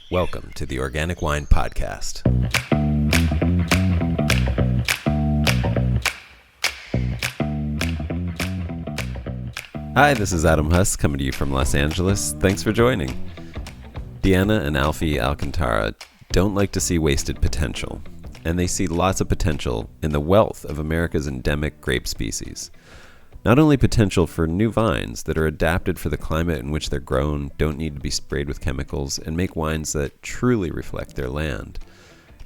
Welcome to the Organic Wine Podcast. Hi, this is Adam Huss coming to you from Los Angeles. Thanks for joining. Deanna and Alfie Alcantara don't like to see wasted potential, and they see lots of potential in the wealth of America's endemic grape species. Not only potential for new vines that are adapted for the climate in which they're grown, don't need to be sprayed with chemicals, and make wines that truly reflect their land,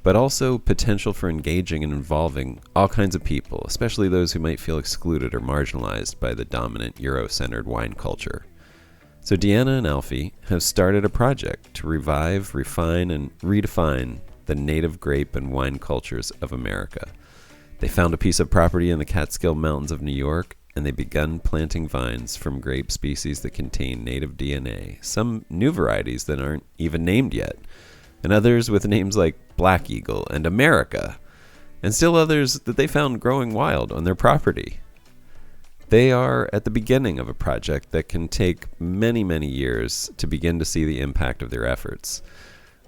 but also potential for engaging and involving all kinds of people, especially those who might feel excluded or marginalized by the dominant Euro-centered wine culture. So Deanna and Alfie have started a project to revive, refine, and redefine the native grape and wine cultures of America. They found a piece of property in the Catskill Mountains of New York, and they begun planting vines from grape species that contain native DNA, some new varieties that aren't even named yet, and others with names like Black Eagle and America, and still others that they found growing wild on their property. They are at the beginning of a project that can take many, many years to begin to see the impact of their efforts.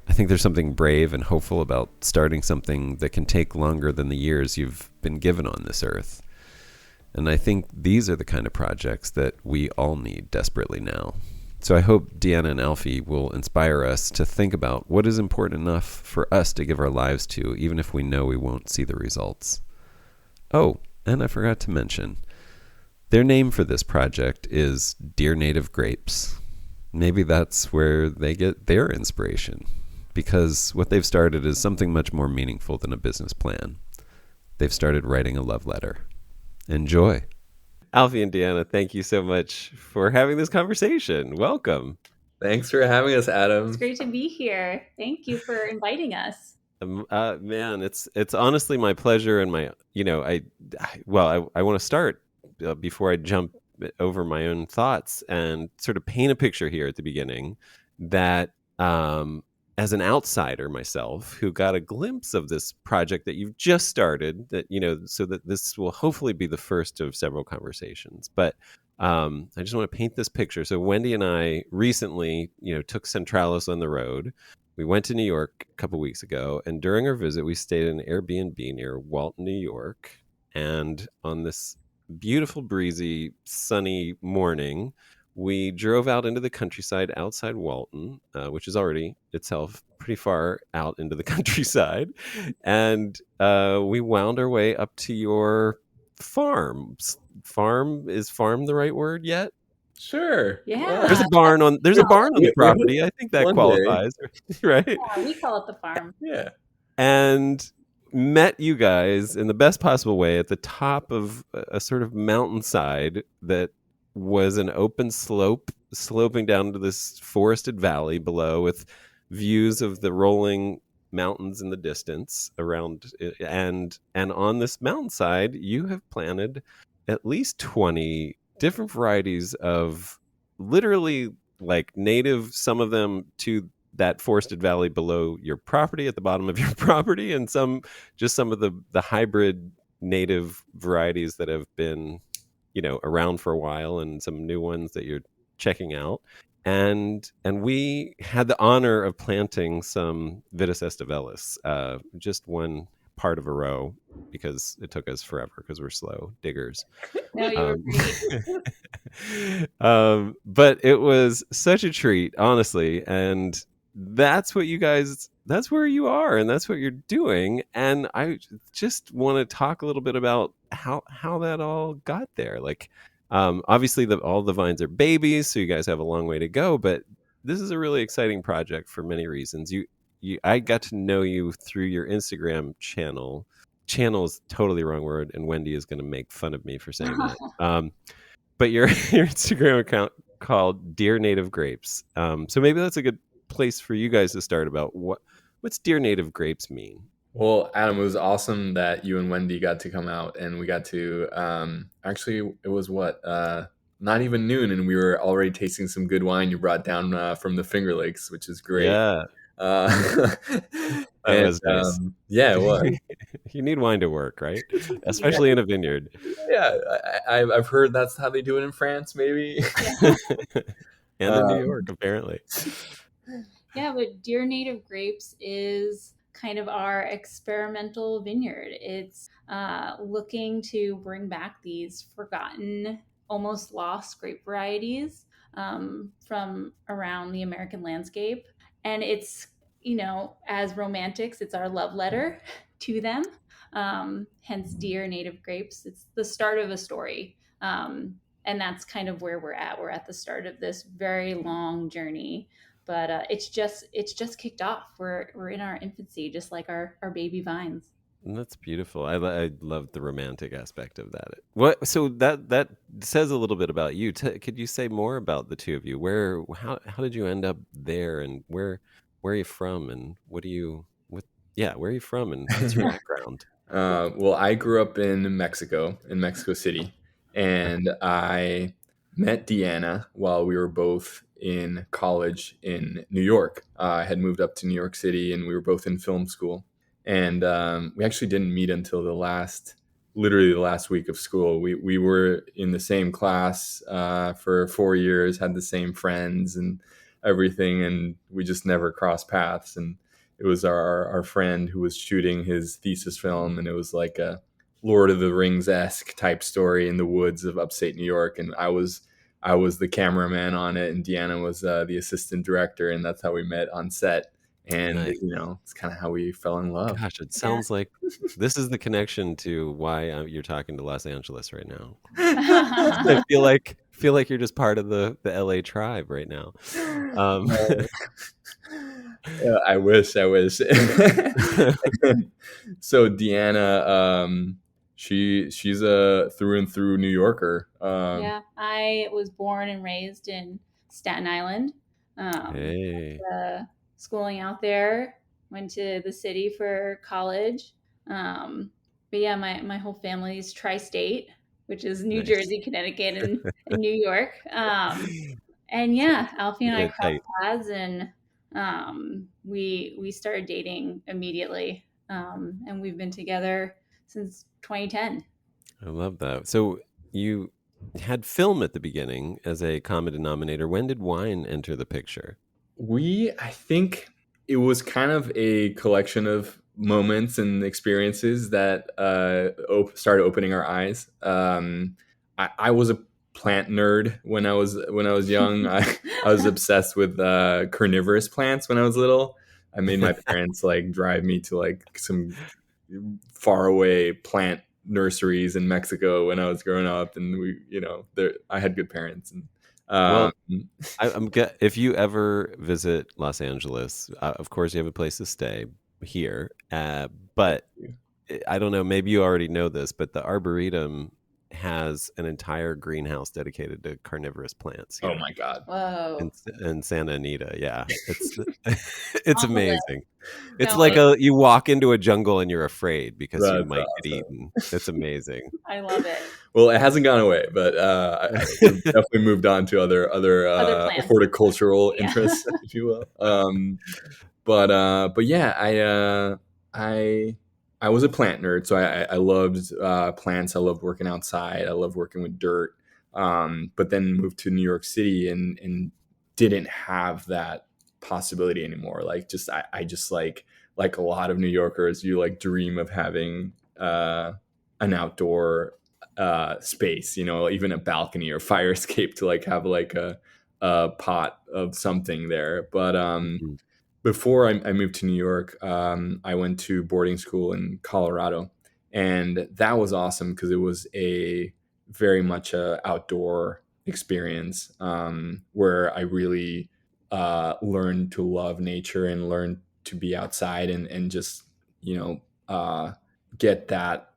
I think there's something brave and hopeful about starting something that can take longer than the years you've been given on this earth. And I think these are the kind of projects that we all need desperately now. So I hope Deanna and Alfie will inspire us to think about what is important enough for us to give our lives to, even if we know we won't see the results. Oh, and I forgot to mention, their name for this project is Dear Native Grapes. Maybe that's where they get their inspiration, because what they've started is something much more meaningful than a business plan. They've started writing a love letter. Enjoy. Alfie and Deanna, thank you so much for having this conversation. Welcome. Thanks for having us, Adam. It's great to be here. Thank you for inviting us. Man, it's honestly my pleasure, and I want to start before I jump over my own thoughts and sort of paint a picture here at the beginning that as an outsider myself who got a glimpse of this project that you've just started, that, so that this will hopefully be the first of several conversations. But I just want to paint this picture. So Wendy and I recently, took Centralis on the road. We went to New York a couple weeks ago, and during our visit, we stayed in an Airbnb near Walton, New York. And on this beautiful, breezy, sunny morning, we drove out into the countryside outside Walton, which is already itself pretty far out into the countryside. And we wound our way up to your farm. Is farm the right word yet? Sure. Yeah. There's a barn on the property. I think that qualifies, right? Yeah, we call it the farm. Yeah. And met you guys in the best possible way at the top of a sort of mountainside that was an open slope sloping down to this forested valley below, with views of the rolling mountains in the distance around it. And on this mountainside, you have planted at least 20 different varieties of literally like native, some of them to that forested valley below your property, at the bottom of your property, and some of the hybrid native varieties that have been around for a while, and some new ones that you're checking out. And we had the honor of planting some Vitis estivalis, just one part of a row, because it took us forever because we're slow diggers. No, you were great. But it was such a treat, honestly. And that's where you are, and that's what you're doing. And I just want to talk a little bit about how that all got there. Like, obviously all the vines are babies, so you guys have a long way to go, but this is a really exciting project for many reasons. I got to know you through your Instagram channel. Channel is totally the wrong word, and Wendy is going to make fun of me for saying that. But your Instagram account called Dear Native Grapes. So maybe that's a good place for you guys to start about what's Dear Native Grapes mean. Well, Adam, it was awesome that you and Wendy got to come out, and we got to actually, it was not even noon, and we were already tasting some good wine you brought down from the Finger Lakes, which is great. Yeah. That was nice. Yeah, it was. You need wine to work, right? Especially in a vineyard. Yeah, I've heard that's how they do it in France, maybe. And in New York, apparently. Yeah, but Dear Native Grapes is kind of our experimental vineyard. It's looking to bring back these forgotten, almost lost grape varieties from around the American landscape. And it's, as romantics, it's our love letter to them. Hence, Dear Native Grapes. It's the start of a story. And that's kind of where we're at. We're at the start of this very long journey, but it's just kicked off. We're in our infancy, just like our baby vines. And that's beautiful. I love the romantic aspect of that. What? So that says a little bit about you. Could you say more about the two of you? How did you end up there, and where are you from, and where are you from, and what's your background? Well, I grew up in Mexico City, and I met Deanna while we were both in college in New York. I had moved up to New York City, and we were both in film school. And we actually didn't meet until literally the last week of school. We were in the same class for 4 years, had the same friends and everything, and we just never crossed paths. And it was our friend who was shooting his thesis film, and it was like a Lord of the Rings esque type story in the woods of upstate New York, and I was the cameraman on it, and Deanna was the assistant director, and that's how we met on set. And Nice. it's kind of how we fell in love. Gosh, it sounds like this is the connection to why you're talking to Los Angeles right now. I feel like you're just part of the LA tribe right now. Yeah, I wish. So Deanna, she's a through and through New Yorker. Yeah, I was born and raised in Staten Island. Hey, Schooling out there, went to the city for college. But yeah, my whole family's tri-state, which is New nice. Jersey, Connecticut, and New York. And yeah, Alfie and I crossed paths, and we started dating immediately, and we've been together since 2010. I love that. So you had film at the beginning as a common denominator. When did wine enter the picture? I think it was kind of a collection of moments and experiences that started opening our eyes. I was a plant nerd when I was young. I was obsessed with carnivorous plants when I was little. I made my parents like drive me to like some faraway plant nurseries in Mexico when I was growing up, and I had good parents. And well, if you ever visit Los Angeles, of course you have a place to stay here. But I don't know, maybe you already know this, but the Arboretum has an entire greenhouse dedicated to carnivorous plants here. Oh my God. Whoa. In Santa Anita. Yeah. It's amazing. It's No, like you walk into a jungle and you're afraid because you That's might awesome. get eaten. It's amazing. I love it. Well, it hasn't gone away, but we've definitely moved on to other plants. horticultural Yeah. interests, if you will. But yeah, I was a plant nerd, so I loved plants. I loved working outside. I loved working with dirt. But then moved to New York City and didn't have that possibility anymore. Like I just like a lot of New Yorkers, you like dream of having an outdoor space, even a balcony or fire escape to like have like a pot of something there. But before I moved to New York, I went to boarding school in Colorado, and that was awesome because it was a very much a outdoor experience where I really learned to love nature and learned to be outside and just get that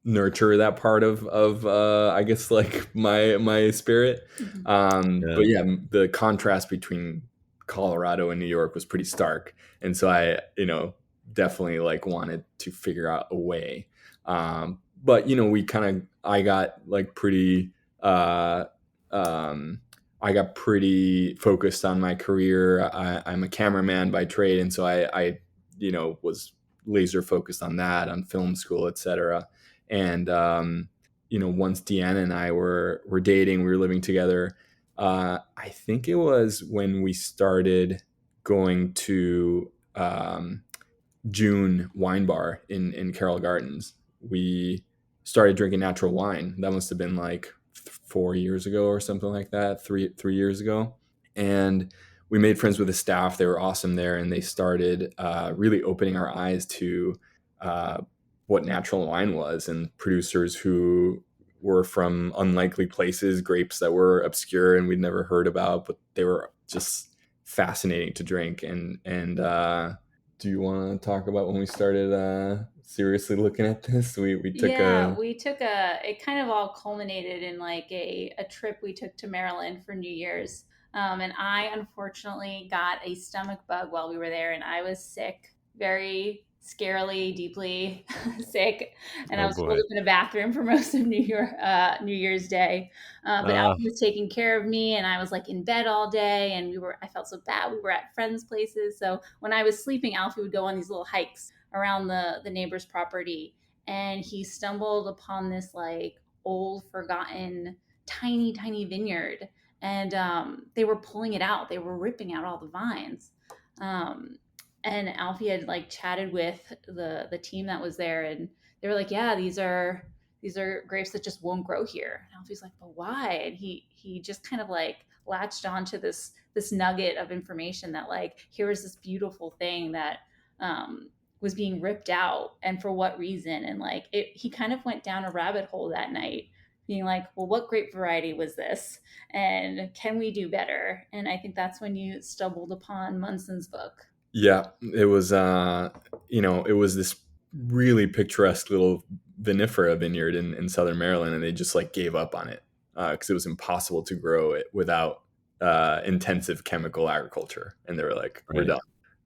nurture that part of I guess like my spirit. But yeah, the contrast between Colorado and New York was pretty stark, and so I definitely like wanted to figure out a way. But I got like pretty I got pretty focused on my career. I'm a cameraman by trade, and so I was laser focused on that, on film school, etc. And once Deanna and I were dating, we were living together. I think it was when we started going to June Wine Bar in Carroll Gardens. We started drinking natural wine. That must have been like 4 years ago or something like that, three years ago. And we made friends with the staff. They were awesome there, and they started really opening our eyes to uh, what natural wine was, and producers who were from unlikely places, grapes that were obscure and we'd never heard about, but they were just fascinating to drink. And do you want to talk about when we started seriously looking at this? We took Yeah, a it kind of all culminated in like a trip we took to Maryland for New Year's. And I unfortunately got a stomach bug while we were there, and I was sick, very scarily, deeply sick. And I Oh was holed boy. up in a bathroom for most of New Year's Day. But Uh, Alfie was taking care of me, and I was like in bed all day, and I felt so bad. We were at friends' places. So when I was sleeping, Alfie would go on these little hikes around the neighbor's property, and he stumbled upon this like old forgotten tiny vineyard, and they were pulling it out, they were ripping out all the vines. um, and Alfie had like chatted with the team that was there, and they were like, yeah, these are grapes that just won't grow here. And Alfie's like, but why? And he just kind of like latched onto this nugget of information that like here was this beautiful thing that was being ripped out, and for what reason. And like he kind of went down a rabbit hole that night, being like, well, what grape variety was this, and can we do better? And I think that's when you stumbled upon Munson's book. Yeah, it was it was this really picturesque little vinifera vineyard in southern Maryland, and they just like gave up on it because it was impossible to grow it without intensive chemical agriculture, and they were like, we're right.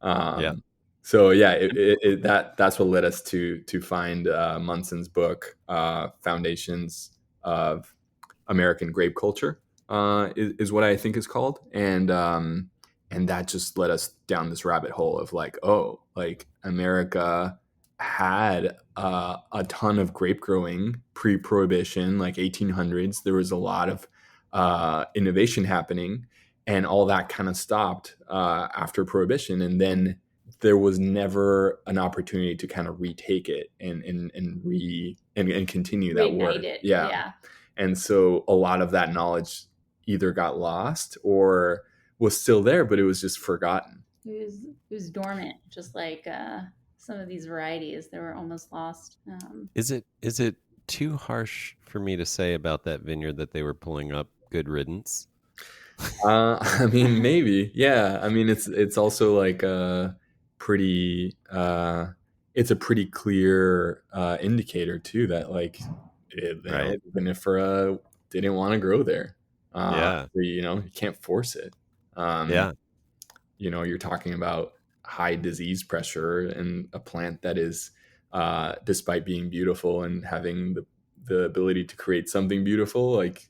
done. Yeah. So yeah, that's what led us to find Munson's book, Foundations of American Grape Culture, is what I think is called. And that just led us down this rabbit hole of like, oh, like America had a ton of grape growing pre-prohibition, like 1800s. There was a lot of innovation happening, and all that kind of stopped after prohibition. And then there was never an opportunity to kind of retake it and continue that Reignite work. it, Yeah. yeah. And so a lot of that knowledge either got lost or was still there, but it was just forgotten. It was dormant, just like some of these varieties that were almost lost. Is it too harsh for me to say about that vineyard that they were pulling up good riddance? I mean, maybe, yeah. I mean, it's also like a pretty, it's a pretty clear indicator too that like, Right. vinifera didn't want to grow there. Yeah. You can't force it. Um, Yeah. you're talking about high disease pressure and a plant that is, despite being beautiful and having the ability to create something beautiful, like,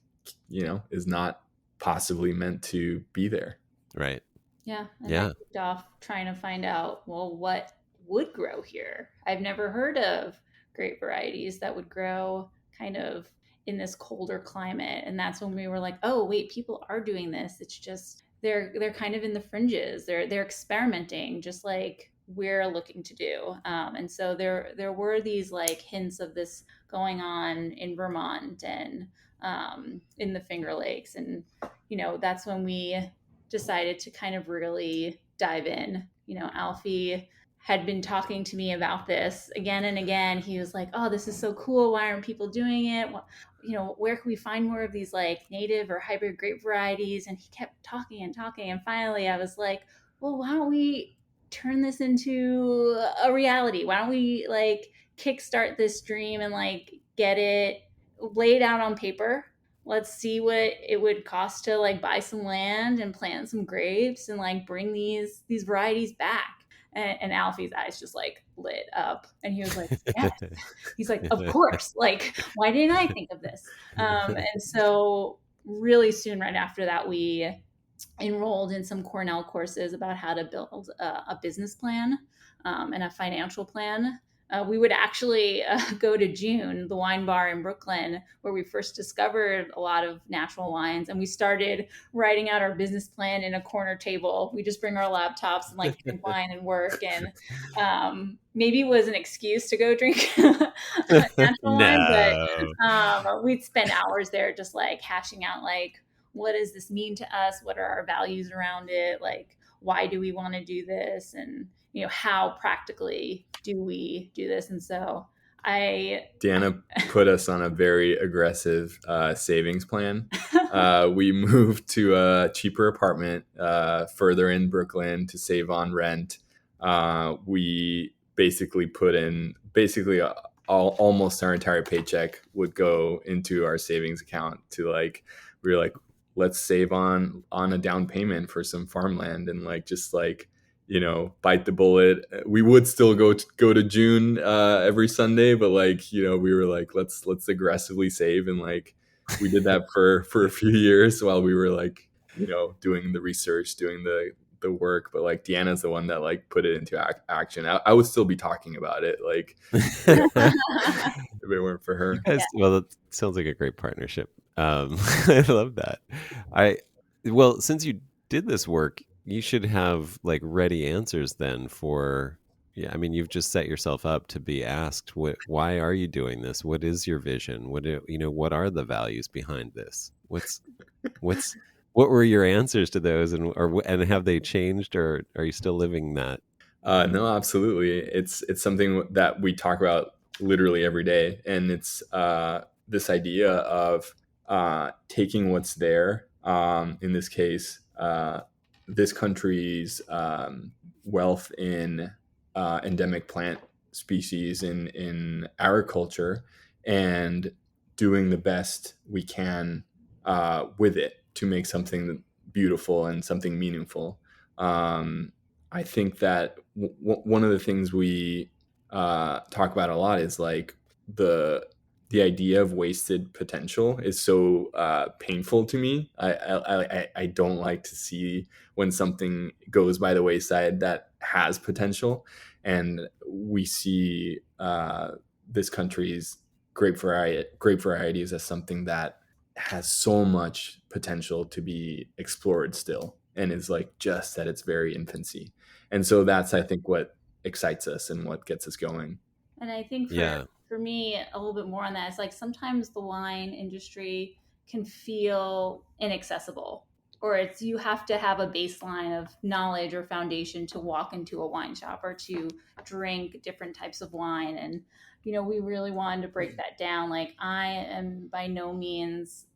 is not possibly meant to be there. Right. Yeah, and I Yeah. kicked off trying to find out, well, what would grow here. I've never heard of grape varieties that would grow kind of in this colder climate, and that's when we were like, oh wait, people are doing this. It's just they're kind of in the fringes. They're experimenting, just like we're looking to do. And so there were these like hints of this going on in Vermont and in the Finger Lakes, and that's when we decided to kind of really dive in. Alfie had been talking to me about this again and again. He was like, "Oh, this is so cool. Why aren't people doing it? Where can we find more of these like native or hybrid grape varieties?" And he kept talking and talking. And finally, I was like, "Well, why don't we turn this into a reality? Why don't we like kickstart this dream and like get it laid out on paper? Let's see what it would cost to like buy some land and plant some grapes and like bring these varieties back." And Alfie's eyes just like lit up, and he was like, yes. He's like, of course, like, why didn't I think of this? And so really soon right after that, we enrolled in some Cornell courses about how to build a business plan and a financial plan we would actually go to June, the wine bar in Brooklyn, where we first discovered a lot of natural wines. And we started writing out our business plan in a corner table. We just bring our laptops and like drink wine and work. And maybe it was an excuse to go drink natural wine, No. but we'd spend hours there just like hashing out like, what does this mean to us? What are our values around it? Like, why do we want to do this? And how practically do we do this? And so Deanna put us on a very aggressive savings plan. We moved to a cheaper apartment further in Brooklyn to save on rent. We basically put in almost our entire paycheck would go into our savings account to like, we were like, let's save on a down payment for some farmland and like just like bite the bullet. We would still go to June every Sunday, but like we were like let's aggressively save, and like we did that for a few years while we were like doing the research, doing the work. But like Deanna's the one that like put it into action. I would still be talking about it like if it weren't for her. Well, that sounds like a great partnership. I love that. Well, since you did this work, you should have like ready answers then for, yeah, I mean, you've just set yourself up to be asked, why are you doing this? What is your vision? What are the values behind this? What were your answers to those, and have they changed, or are you still living that? No, absolutely. It's something that we talk about literally every day, and it's this idea of taking what's there. In this case, this country's wealth in endemic plant species in agriculture, and doing the best we can with it to make something beautiful and something meaningful. I think that one of the things we talk about a lot is like the idea of wasted potential is so painful to me. I don't like to see when something goes by the wayside that has potential, and we see this country's grape varieties as something that has so much potential to be explored still, and is like just at its very infancy. And so that's, I think, what excites us and what gets us going. And I think Yeah. for me, a little bit more on that is like sometimes the wine industry can feel inaccessible, or it's you have to have a baseline of knowledge or foundation to walk into a wine shop or to drink different types of wine. And we really wanted to break that down. Like, I am by no means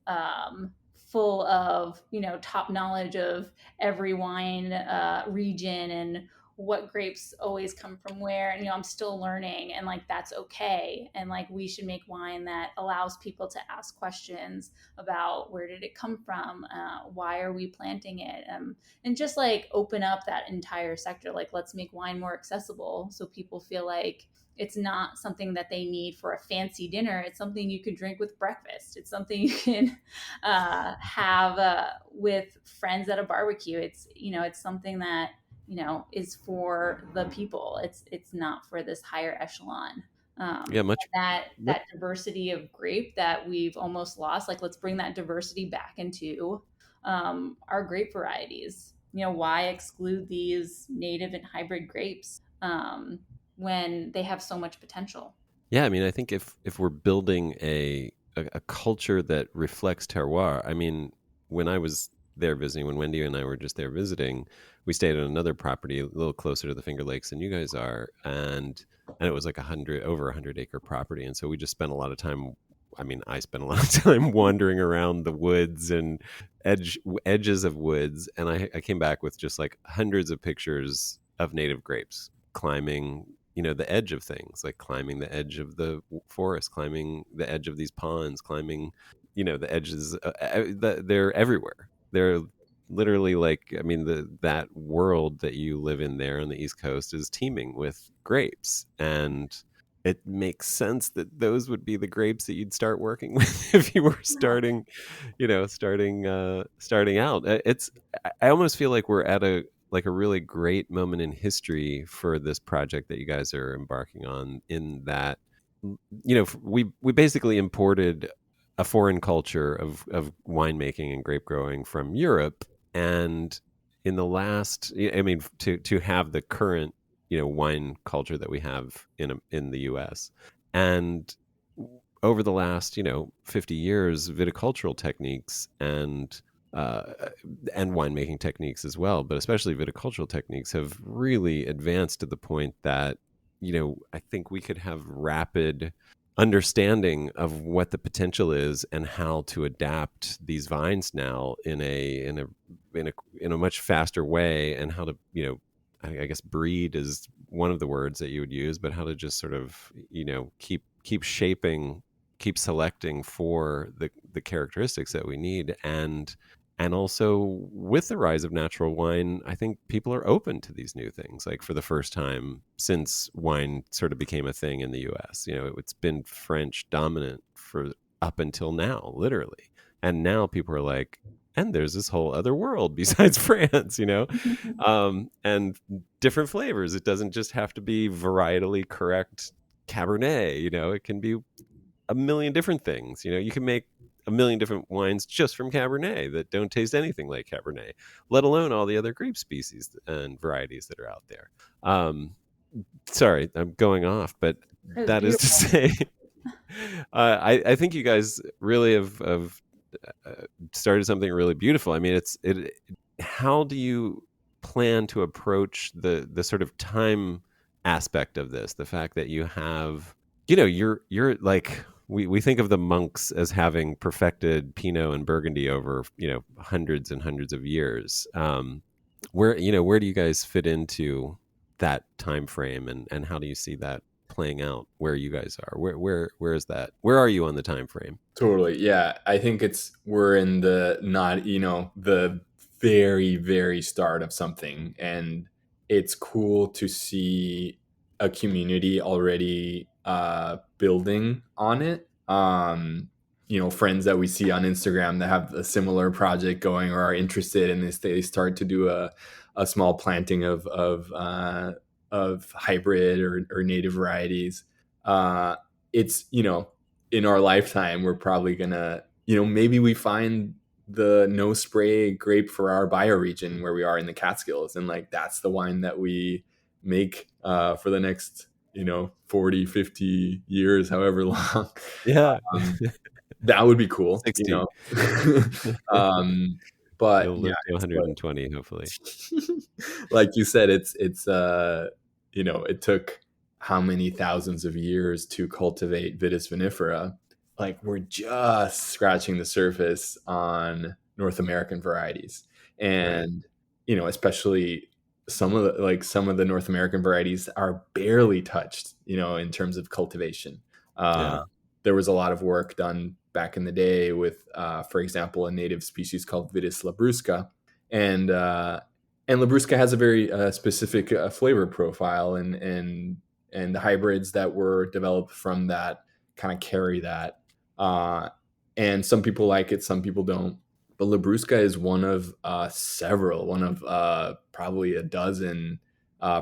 full of top knowledge of every wine region and what grapes always come from where. And I'm still learning, and like that's okay. And like we should make wine that allows people to ask questions about where did it come from, why are we planting it, and just like open up that entire sector. Like, let's make wine more accessible so people feel like it's not something that they need for a fancy dinner. It's something you could drink with breakfast. It's something you can have with friends at a barbecue. It's something that is for the people. It's not for this higher echelon. Yeah, much. That diversity of grape that we've almost lost. Like, let's bring that diversity back into our grape varieties. Why exclude these native and hybrid grapes when they have so much potential? Yeah, I mean, I think if we're building a culture that reflects terroir, I mean, when I was there visiting, when Wendy and I were just there visiting, we stayed on another property a little closer to the Finger Lakes than you guys are, and it was like over 100-acre property, and so we just spent a lot of time. I mean, I spent a lot of time wandering around the woods and edges of woods, and I came back with just like hundreds of pictures of native grapes climbing the edge of things, like climbing the edge of the forest, climbing the edge of these ponds, climbing the edges. They're everywhere. They're literally like, I mean, that world that you live in there on the East Coast is teeming with grapes, and it makes sense that those would be the grapes that you'd start working with if you were starting out. I almost feel like we're at like a really great moment in history for this project that you guys are embarking on, in that, we basically imported a foreign culture of winemaking and grape growing from Europe, and in the last, I mean, to have the current, wine culture that we have in the U.S. And over the last, 50 years, viticultural techniques uh, and winemaking techniques as well, but especially viticultural techniques, have really advanced to the point that, I think we could have rapid understanding of what the potential is and how to adapt these vines now in a much faster way, and how to, I guess breed is one of the words that you would use, but how to just sort of, keep shaping, keep selecting for the characteristics that we need. And also, with the rise of natural wine, I think people are open to these new things, like for the first time since wine sort of became a thing in the US. It's been French dominant for up until now, literally. And now people are like, and there's this whole other world besides France, and different flavors. It doesn't just have to be varietally correct Cabernet, it can be a million different things. You can make a million different wines just from Cabernet that don't taste anything like Cabernet, let alone all the other grape species and varieties that are out there. Sorry, I'm going off, but It was that is to beautiful. say, I think you guys really have started something really beautiful. I mean, how do you plan to approach the sort of time aspect of this? The fact that you have, you're like, we think of the monks as having perfected Pinot and Burgundy over, hundreds and hundreds of years. Where do you guys fit into that time frame, and how do you see that playing out where you guys are? Where is that? Where are you on the time frame? Totally. Yeah. I think we're in the not, the very, very start of something. And it's cool to see a community already building on it. Friends that we see on Instagram that have a similar project going or are interested in this, they start to do a small planting of hybrid or native varieties. It's, in our lifetime, we're probably gonna, maybe we find the no spray grape for our bioregion where we are in the Catskills, and like that's the wine that we make for the next 40, 50 years, however long. Yeah. um, that would be cool, 60. um, but You'll yeah, live to it's like 120, hopefully. like you said, it's it took how many thousands of years to cultivate Vitis vinifera. Like we're just scratching the surface on North American varieties, Right. and especially some of the North American varieties are barely touched, in terms of cultivation. Uh, Yeah. there was a lot of work done back in the day with, for example, a native species called Vitis labrusca, and Labrusca has a very specific flavor profile, and the hybrids that were developed from that kind of carry that. Uh, and some people like it, some people don't. But Labrusca is one of probably a dozen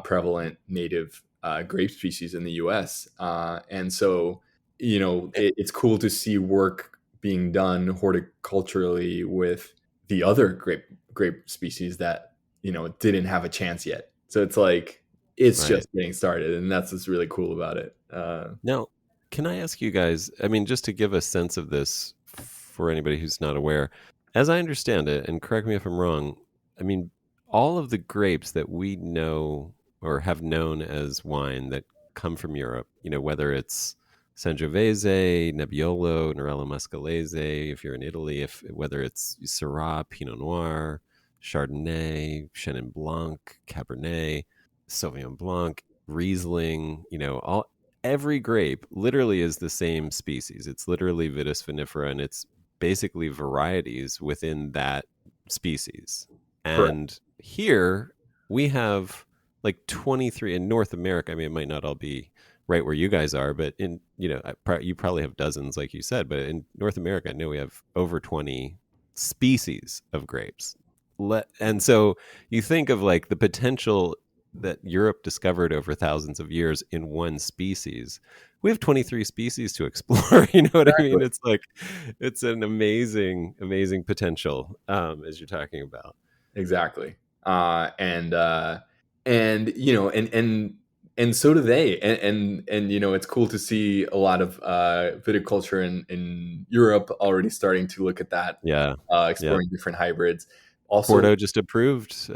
prevalent native grape species in the U.S. And so, it's cool to see work being done horticulturally with the other grape species that didn't have a chance yet. So it's like it's Right. just getting started, and that's what's really cool about it. Now, can I ask you guys, I mean, just to give a sense of this for anybody who's not aware, as I understand it, and correct me if I'm wrong, I mean, all of the grapes that we know or have known as wine that come from Europe, whether it's Sangiovese, Nebbiolo, Nerello Muscalese, if you're in Italy, whether it's Syrah, Pinot Noir, Chardonnay, Chenin Blanc, Cabernet, Sauvignon Blanc, Riesling, every grape literally is the same species. It's literally Vitis vinifera, and it's basically varieties within that species. Correct. And here we have like 23 in North America. I mean, it might not all be right where you guys are, but you probably have dozens, like you said. But in North America, I know we have over 20 species of grapes, and so you think of like the potential that Europe discovered over thousands of years in one species. We have 23 species to explore. You know what I mean? Exactly. It's like it's an amazing, amazing potential, as you're talking about. Exactly. And you know, and so do they. And you know, it's cool to see a lot of viticulture in Europe already starting to look at that, Yeah, yeah. exploring different hybrids. Also, Porto just approved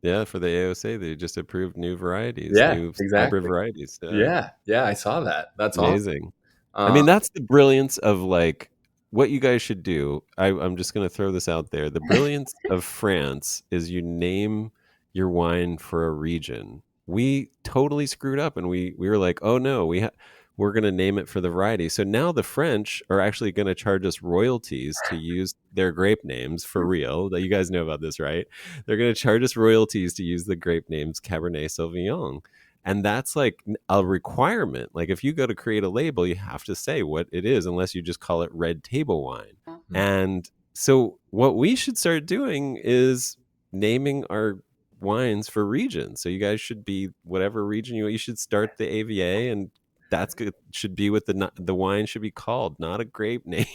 yeah, for the AOC. They just approved new varieties, yeah, new hybrid exactly. varieties. Yeah. Yeah, yeah, I saw that. That's awesome. Amazing. I Uh, mean, that's the brilliance of like what you guys should do. I'm just going to throw this out there. The brilliance of France is you name your wine for a region. We totally screwed up, and we were like, oh no, we're going to name it for the variety. So now the French are actually going to charge us royalties to use their grape names for real. That you guys know about this, right? They're going to charge us royalties to use the grape names Cabernet Sauvignon. And that's like a requirement. Like if you go to create a label, you have to say what it is, unless you just call it red table wine. And so what we should start doing is naming our wines for regions. So you guys should be whatever region you should start the AVA, and that's good. Should be what the wine should be called, not a grape name.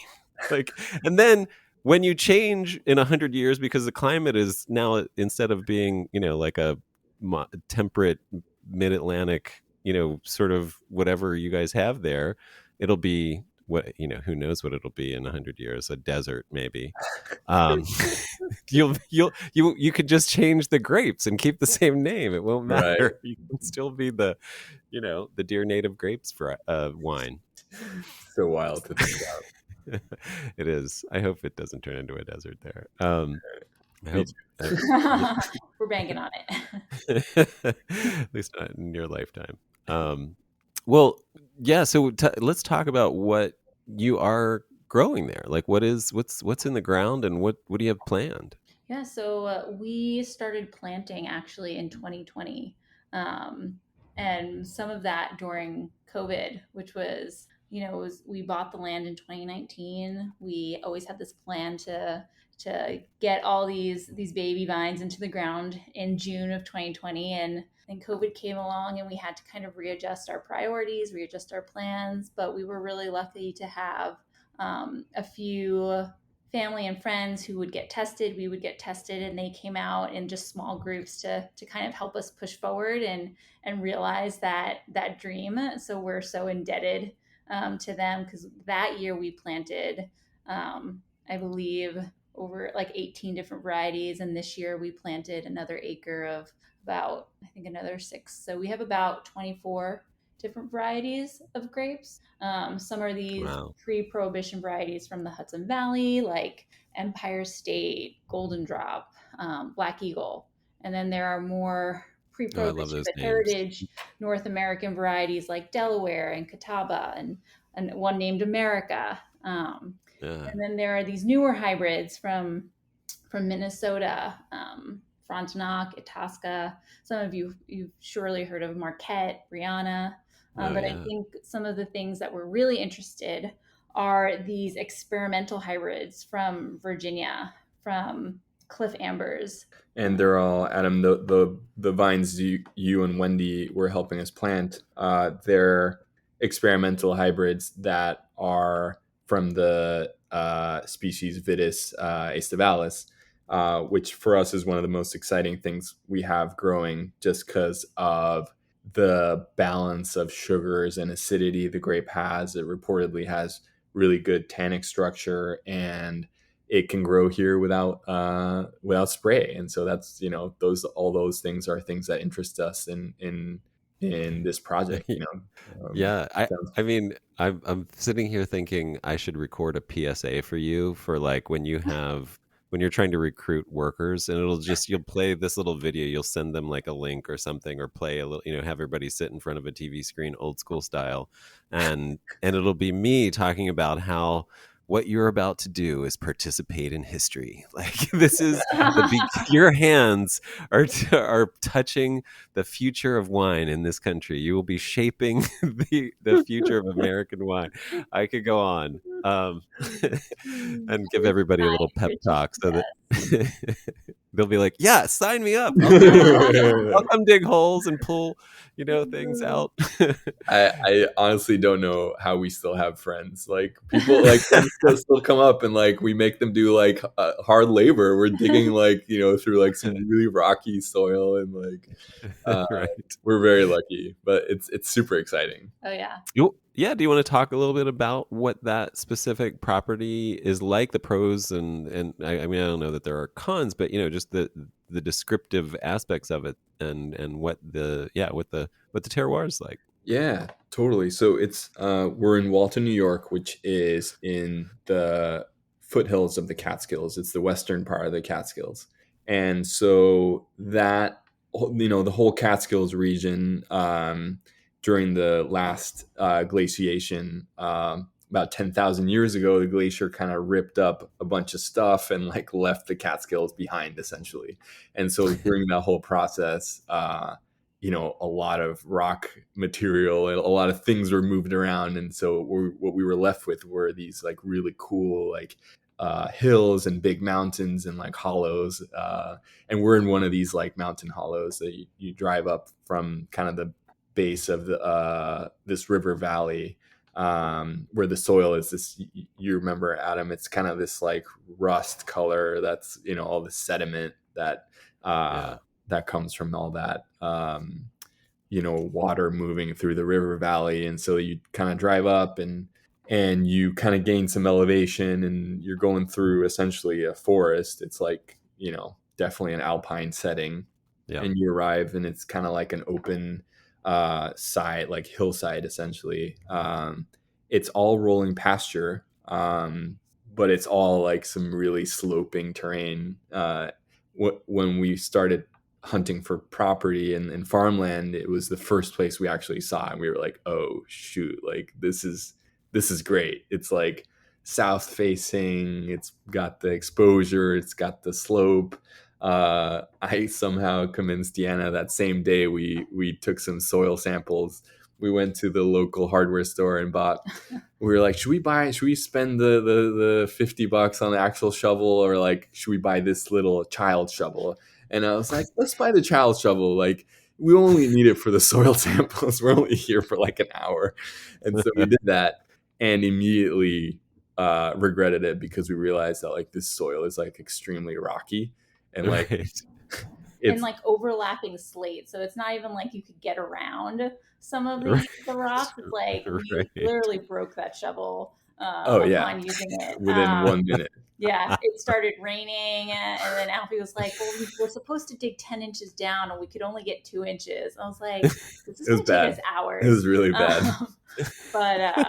Like, and then when you change in 100 years, because the climate is now, instead of being like a temperate mid-Atlantic, sort of whatever you guys have there, it'll be what, who knows what it'll be in 100 years, a desert maybe. um you could just change the grapes and keep the same name. It won't right. matter. You can still be the dear native grapes for wine. So wild to think about. It is. I hope it doesn't turn into a desert there. I Me hope We're banking on it. at least not in your lifetime. Well, yeah. So let's talk about what you are growing there. Like, what's in the ground, and what do you have planned? Yeah, so we started planting actually in 2020. Um, and some of that during COVID, which was, we bought the land in 2019. We always had this plan to get all these baby vines into the ground in June of 2020, and then COVID came along and we had to kind of readjust our priorities, readjust our plans. But we were really lucky to have a few family and friends who would get tested, we would get tested, and they came out in just small groups to kind of help us push forward and realize that dream. So we're so indebted to them, because that year we planted, I believe, over like 18 different varieties, and this year we planted another acre of about, I think, another 6. So we have about 24 different varieties of grapes. Some are these Wow. pre-prohibition varieties from the Hudson Valley, like Empire State, Golden Drop, Black Eagle. And then there are more Oh, I love pre-prohibition those but names. heritage North American varieties like Delaware and Catawba, and one named America. Yeah. And then there are these newer hybrids from Minnesota, Frontenac, Itasca. Some of you've surely heard of Marquette, Brianna. Oh But I yeah. think some of the things that we're really interested are these experimental hybrids from Virginia, from Cliff Ambers. And they're all, Adam, the vines you and Wendy were helping us plant. They're experimental hybrids that are from the species Vitis aestivalis, which for us is one of the most exciting things we have growing, just because of the balance of sugars and acidity the grape has. It reportedly has really good tannic structure, and it can grow here without spray. And so that's, all those things are things that interest us in this project. Yeah, Sounds I mean, I'm sitting here thinking I should record a PSA for you for like when you're trying to recruit workers, and you'll play this little video, you'll send them like a link or something, or play a little, have everybody sit in front of a TV screen, old school style, and it'll be me talking about how what you're about to do is participate in history. Like this is your hands are touching the future of wine in this country. You will be shaping the future of American wine. I could go on, and give everybody a little pep talk so that they'll be like, yeah, sign me up. I'll come dig holes and pull, things out. I honestly don't know how we still have friends. Like people, like friends still come up and like we make them do like hard labor. We're digging like through like some really rocky soil and like Right. we're very lucky. But it's super exciting. Oh yeah. Yeah. Do you want to talk a little bit about what that specific property is like, the pros and I mean, I don't know that there are cons, but just the descriptive aspects of it and what the terroir is like. Yeah, totally. So it's we're in Walton, New York, which is in the foothills of the Catskills. It's the western part of the Catskills. And so that the whole Catskills region during the last glaciation about 10,000 years ago, the glacier kind of ripped up a bunch of stuff and like left the Catskills behind essentially. And so during that whole process, a lot of rock material and a lot of things were moved around. And so what we were left with were these like really cool, like hills and big mountains and like hollows. And we're in one of these like mountain hollows that you drive up from kind of the base of this river valley, where the soil is this, you remember, Adam, it's kind of this like rust color. That's, all the sediment that, that comes from all that, water moving through the river valley. And so you kind of drive up and you kind of gain some elevation and you're going through essentially a forest. It's like, definitely an alpine setting. Yeah. And you arrive and it's kind of like an open side, like hillside, essentially. It's all rolling pasture, but it's all like some really sloping terrain. When we started hunting for property and farmland, it was the first place we actually saw, and we were like, oh shoot, like this is great. It's like south facing, it's got the exposure, it's got the slope. I somehow convinced Deanna that same day we took some soil samples. We went to the local hardware store and we were like, should we spend the $50 on the actual shovel, or like should we buy this little child shovel? And I was like, let's buy the child shovel. Like, we only need it for the soil samples. We're only here for like an hour. And so we did that and immediately regretted it, because we realized that like this soil is like extremely rocky and like and like overlapping slate. So it's not even like you could get around some of the rocks. It's like we literally broke that shovel upon using it. Within 1 minute. Yeah, it started raining, and then Alfie was like, well, we're supposed to dig 10 inches down, and we could only get 2 inches. I was like, this is going to take us hours. It was really bad. But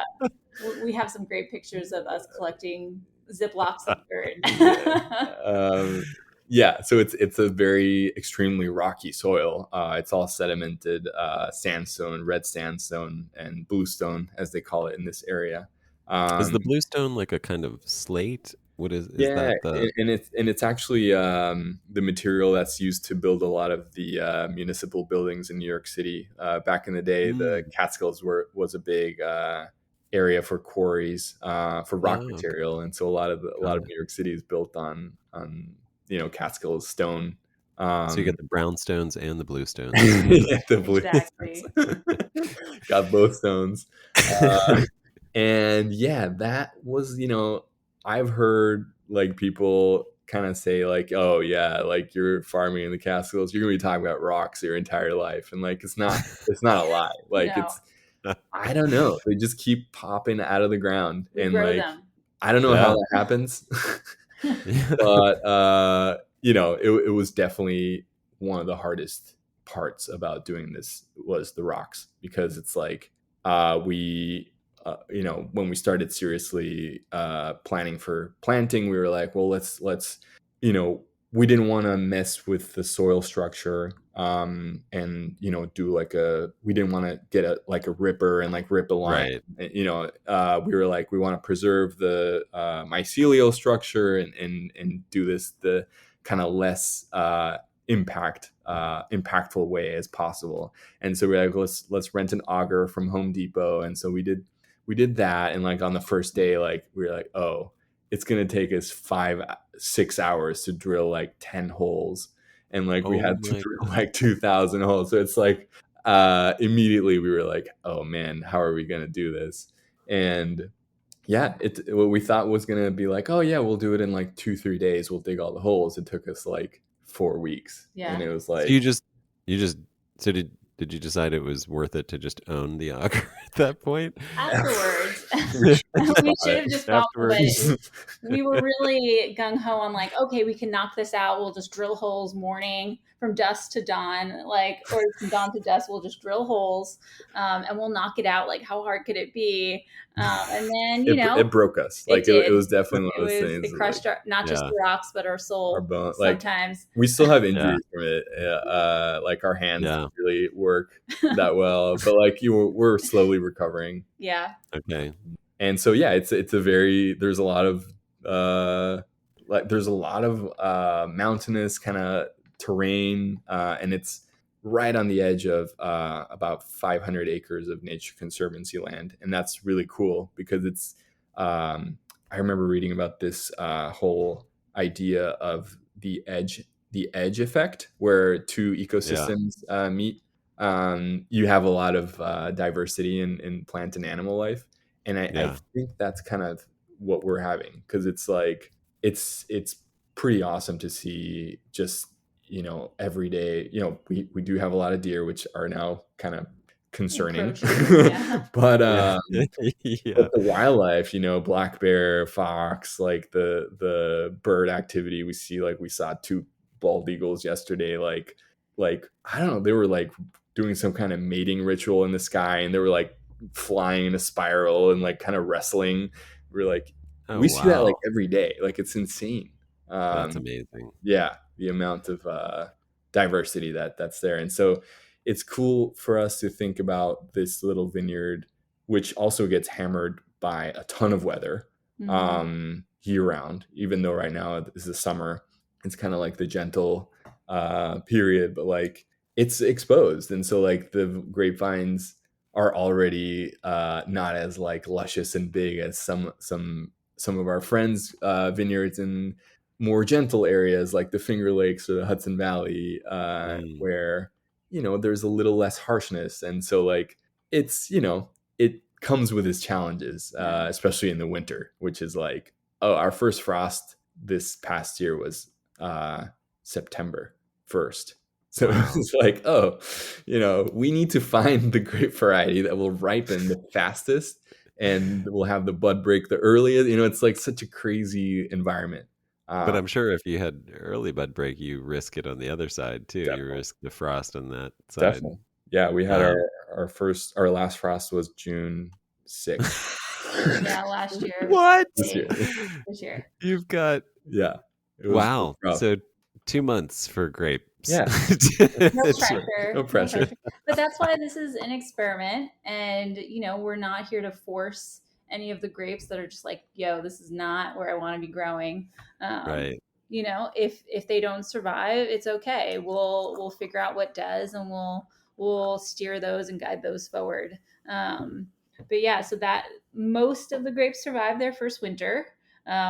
we have some great pictures of us collecting Ziplocs of dirt. Yeah, so it's a very extremely rocky soil. It's all sedimented sandstone, red sandstone, and bluestone, as they call it in this area. Is the bluestone like a kind of slate? What is that? Yeah, and it's actually the material that's used to build a lot of the municipal buildings in New York City. Back in the day, the Catskills was a big area for quarries for rock material, and so a lot of New York City is built on Catskill stone. So you get the brownstones and the bluestones. Yeah, the bluestones. Got both stones. And yeah, that was, I've heard like people kind of say like, oh yeah, like you're farming in the Catskills, you're gonna be talking about rocks your entire life, and like it's not a lie. Like No. It's, I don't know, they just keep popping out of the ground, We and grow like them. I don't know how that happens. But it was definitely one of the hardest parts about doing this was the rocks, because it's like when we started seriously planning for planting, we were like, well, let's we didn't want to mess with the soil structure, and do like we didn't want to get a ripper and like rip a line. Right. We were like, we want to preserve the mycelial structure and do this the kind of less impactful way as possible. And so we're like, let's rent an auger from Home Depot. And so we did that, and like on the first day, like we were like, oh, it's going to take us 5-6 hours to drill like 10 holes, and like we Oh had to my drill God. like 2,000 holes. So it's like immediately we were like, oh man, how are we going to do this? And yeah, what we thought was going to be like, oh yeah, we'll do it in like 2-3 days, we'll dig all the holes. It took us like 4 weeks. Yeah. And it was So like, so did you decide it was worth it to just own the auger at that point? Afterwards, we should have just we bought should it. have just bought one, but Afterwards. we were really gung-ho on like, okay, we can knock this out. We'll just drill holes morning from dusk to dawn, like, or from dawn to dusk, we'll just drill holes, and we'll knock it out. Like, how hard could it be? And then, It broke us. Like it did. was definitely one of those things. It crushed Like, not just Yeah. the rocks, but our our soul bone, like sometimes. we still have Yeah. injuries from it. Like our hands Yeah. don't really work that well, but like we're slowly recovering. Yeah. Okay. And so yeah, it's a very, there's a lot of mountainous kind of terrain, and it's right on the edge of about 500 acres of nature conservancy land, and that's really cool because it's I remember reading about this whole idea of the edge effect, where two ecosystems meet. You have a lot of diversity in plant and animal life, and I Yeah. think that's kind of what we're having, because it's like it's pretty awesome to see just, every day. We do have a lot of deer, which are now kind of concerning. Encroaching, yeah. But Yeah. but the wildlife, black bear, fox, like the bird activity we see, like we saw 2 bald eagles yesterday, like I don't know, they were like doing some kind of mating ritual in the sky, and they were like flying in a spiral and like kind of wrestling. We're like, Oh, we see that like wow. every day. Like it's insane. That's amazing. Yeah, the amount of diversity that's there. And so it's cool for us to think about this little vineyard, which also gets hammered by a ton of weather year round, even though right now is the summer. It's kind of like the gentle period, but like it's exposed. And so like the grapevines are already not as like luscious and big as some of our friends' vineyards in more gentle areas like the Finger Lakes or the Hudson Valley, where there's a little less harshness. And so like it's it comes with its challenges, especially in the winter, which is like, our first frost this past year was September 1st. So Wow. it's like, we need to find the grape variety that will ripen the fastest and will have the bud break the earliest. It's like such a crazy environment. But I'm sure if you had early bud break, you risk it on the other side too. You Definitely. risk the frost on that side. Definitely. Yeah, we had Um, our last frost was June 6th. Yeah, last year. What? This year. This year. You've got Yeah. It was wow. rough. So 2 months for grapes. Yeah. No pressure. No pressure. But that's why this is an experiment, and we're not here to force any of the grapes that are just like, yo, this is not where I want to be growing. Right. If they don't survive, it's okay. We'll figure out what does, and we'll steer those and guide those forward. But yeah, so that most of the grapes survived their first winter,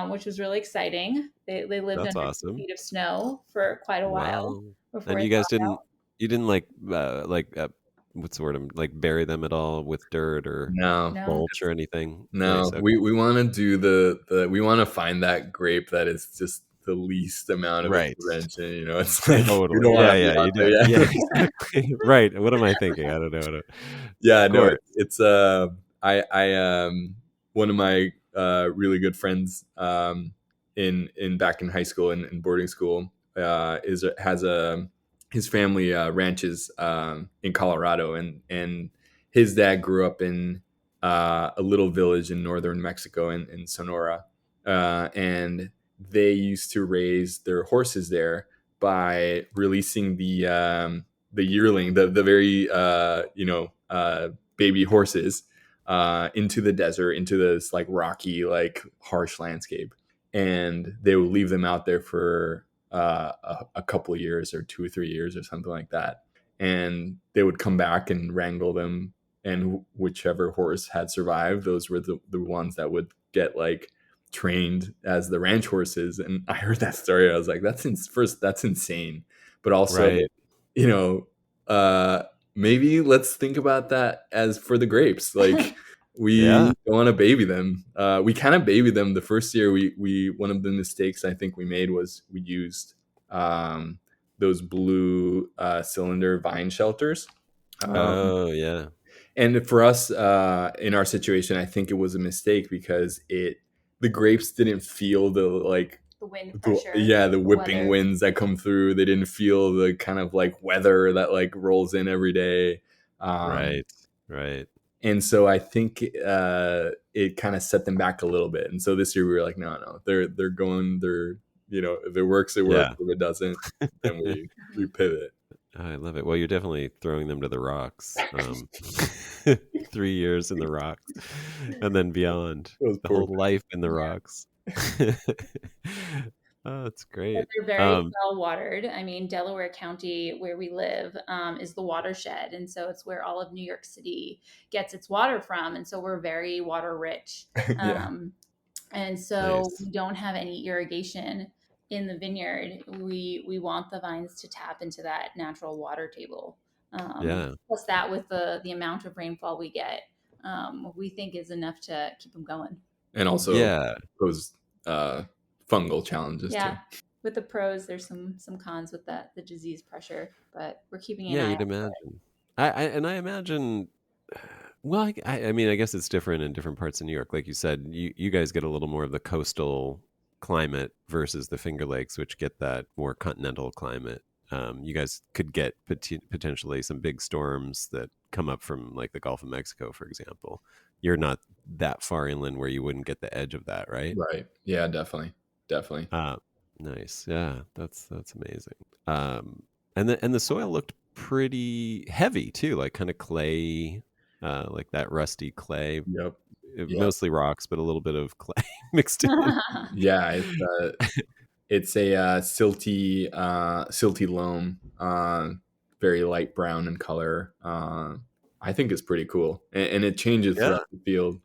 which was really exciting. They lived That's under awesome. feet of snow for quite a while Wow. before And it you guys thawed didn't out. you didn't what's the word? Like bury them at all with dirt or No. No. mulch or anything? No. Nice. Okay. We want to do the we want to find that grape that is just the least amount of Right. intervention. It's like Totally. we don't want to Yeah, be out you there. do. Yeah, exactly. Right. What am I thinking? I don't know. Yeah, Of no, course. it's I one of my really good friends in back in high school and in boarding school has his family ranches in Colorado, and his dad grew up in a little village in northern Mexico in Sonora, and they used to raise their horses there by releasing the yearling, the very baby horses into the desert, into this like rocky, like harsh landscape, and they would leave them out there for a couple of years or 2 or 3 years or something like that, and they would come back and wrangle them, and whichever horse had survived, those were the ones that would get like trained as the ranch horses. And I heard that story. I was like, that's insane. But also, Right. you know, maybe let's think about that as for the grapes. Like we Yeah. don't want to baby them. We kind of baby them the first year. We one of the mistakes I think we made was we used those blue cylinder vine shelters. Oh, yeah. And for us, in our situation, I think it was a mistake because the grapes didn't feel The wind pressure. the whipping weather. winds that come through. They didn't feel the kind of like weather that like rolls in every day. Right. And so I think it kind of set them back a little bit. And so this year we were like, no, they're going, if it works, it works. Yeah. If it doesn't, then we pivot. Oh, I love it. Well, you're definitely throwing them to the rocks. 3 years in the rocks and then beyond. Those The poor whole life in the Yeah. rocks. Oh, that's great. But they're very well watered. I mean, Delaware County, where we live, is the watershed. And so it's where all of New York City gets its water from. And so we're very water rich. Yeah. And so Nice. we don't have any irrigation in the vineyard. We want the vines to tap into that natural water table. Yeah. Plus that with the amount of rainfall we get, we think is enough to keep them going. And also Yeah. those fungal challenges Yeah. too. With the pros, there's some cons with the disease pressure, but we're keeping an Yeah, eye you'd on it. imagine. I imagine. Well, I mean, I guess it's different in different parts of New York. Like you said, you guys get a little more of the coastal climate versus the Finger Lakes, which get that more continental climate. You guys could get potentially some big storms that come up from like the Gulf of Mexico, for example. You're not that far inland where you wouldn't get the edge of that, right? Right. Yeah, definitely. Nice. Yeah, that's amazing. And the soil looked pretty heavy too, like kind of clay, like that rusty clay, Yep. mostly rocks, but a little bit of clay mixed in. Yeah, it's a silty loam, very light brown in color. I think it's pretty cool, and it changes Yeah. throughout the field.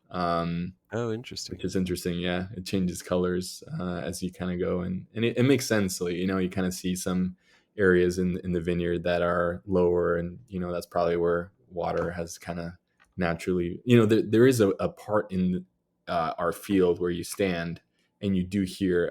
Oh, interesting. Which is interesting. Yeah, it changes colors as you kind of go, and it makes sense. Like, you kind of see some areas in the vineyard that are lower, and that's probably where water has kind of naturally. There is a part in our field where you stand and you do hear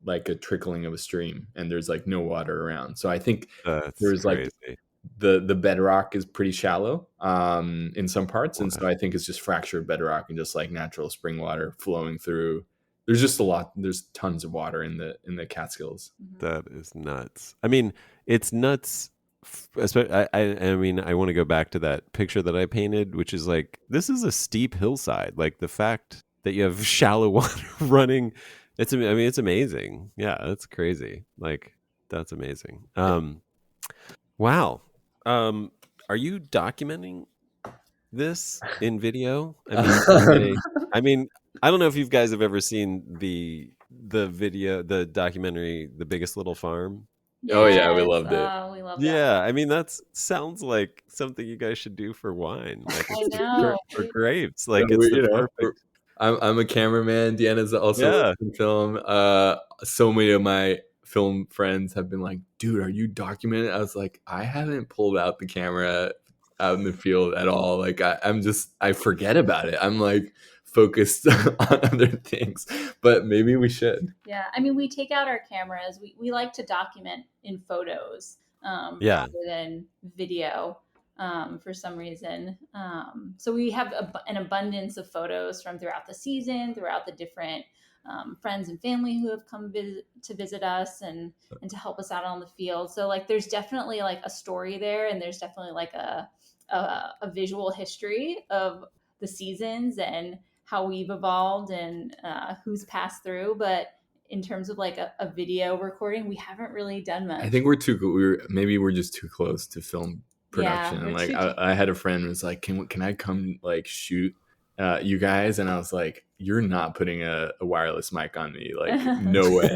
like a trickling of a stream, and there's like no water around. So I think That's there's like crazy. the bedrock is pretty shallow in some parts, and so Wow. I think it's just fractured bedrock and just like natural spring water flowing through. There's just a lot. There's tons of water in the Catskills. That is nuts. I mean, it's nuts. I mean, I want to go back to that picture that I painted, which is like, this is a steep hillside. Like the fact that you have shallow water running, I mean, it's amazing. Yeah, that's crazy. Like, that's amazing. Wow. Are you documenting this in video? I mean, I don't know if you guys have ever seen the video, the documentary, The Biggest Little Farm. Oh yeah, we loved it. Oh, we love that. Yeah, I mean, that sounds like something you guys should do for wine. Like I know. for grapes. Like So it's the perfect. I'm a cameraman. Deanna's also Yeah. in film. So many of my film friends have been like, dude, are you documenting? I was like, I haven't pulled out the camera out in the field at all. Like I forget about it. I'm like focused on other things, but maybe we should. Yeah, I mean, we take out our cameras. We like to document in photos Yeah. rather than video for some reason. So we have an abundance of photos from throughout the season, throughout the different friends and family who have come to visit us and to help us out on the field. So like, there's definitely like a story there, and there's definitely like a visual history of the seasons and how we've evolved and who's passed through. But in terms of like a video recording, we haven't really done much. I think we're just too close to film production. Yeah, and we're like I had a friend who was like, can I come like shoot you guys? And I was like, you're not putting a wireless mic on me. Like, no way.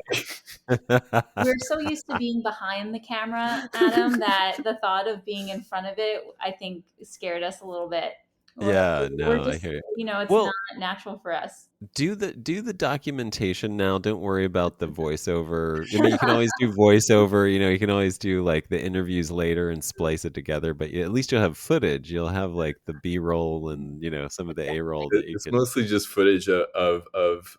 We're so used to being behind the camera, Adam, that the thought of being in front of it, I think, scared us a little bit. Yeah, We're no, I just, hear you. it's not Well, natural for us. do the documentation now. Don't worry about the voiceover. I mean, you can always do voiceover. You can always do like the interviews later and splice it together. But at least you'll have footage. You'll have like the B roll and some of the A roll that you It's can. mostly just footage of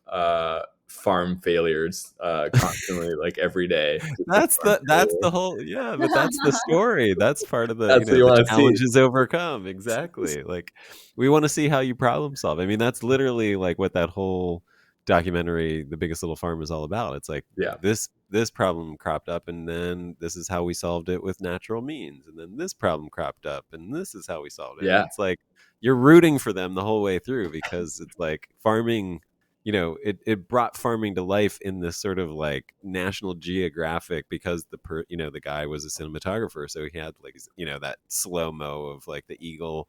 farm failures constantly, like every day. Just a That's farm the failure. whole, yeah, but that's the story. That's part of the That's what you the want to see. challenges overcome. Exactly. Like we want to see how you problem solve. I mean, that's literally like what that whole documentary, The Biggest Little Farm, is all about. It's like Yeah, this problem cropped up, and then this is how we solved it with natural means, and then this problem cropped up, and this is how we solved it. And yeah, it's like you're rooting for them the whole way through because it's like farming, it brought farming to life in this sort of like National Geographic, because the guy was a cinematographer, so he had like that slow mo of like the eagle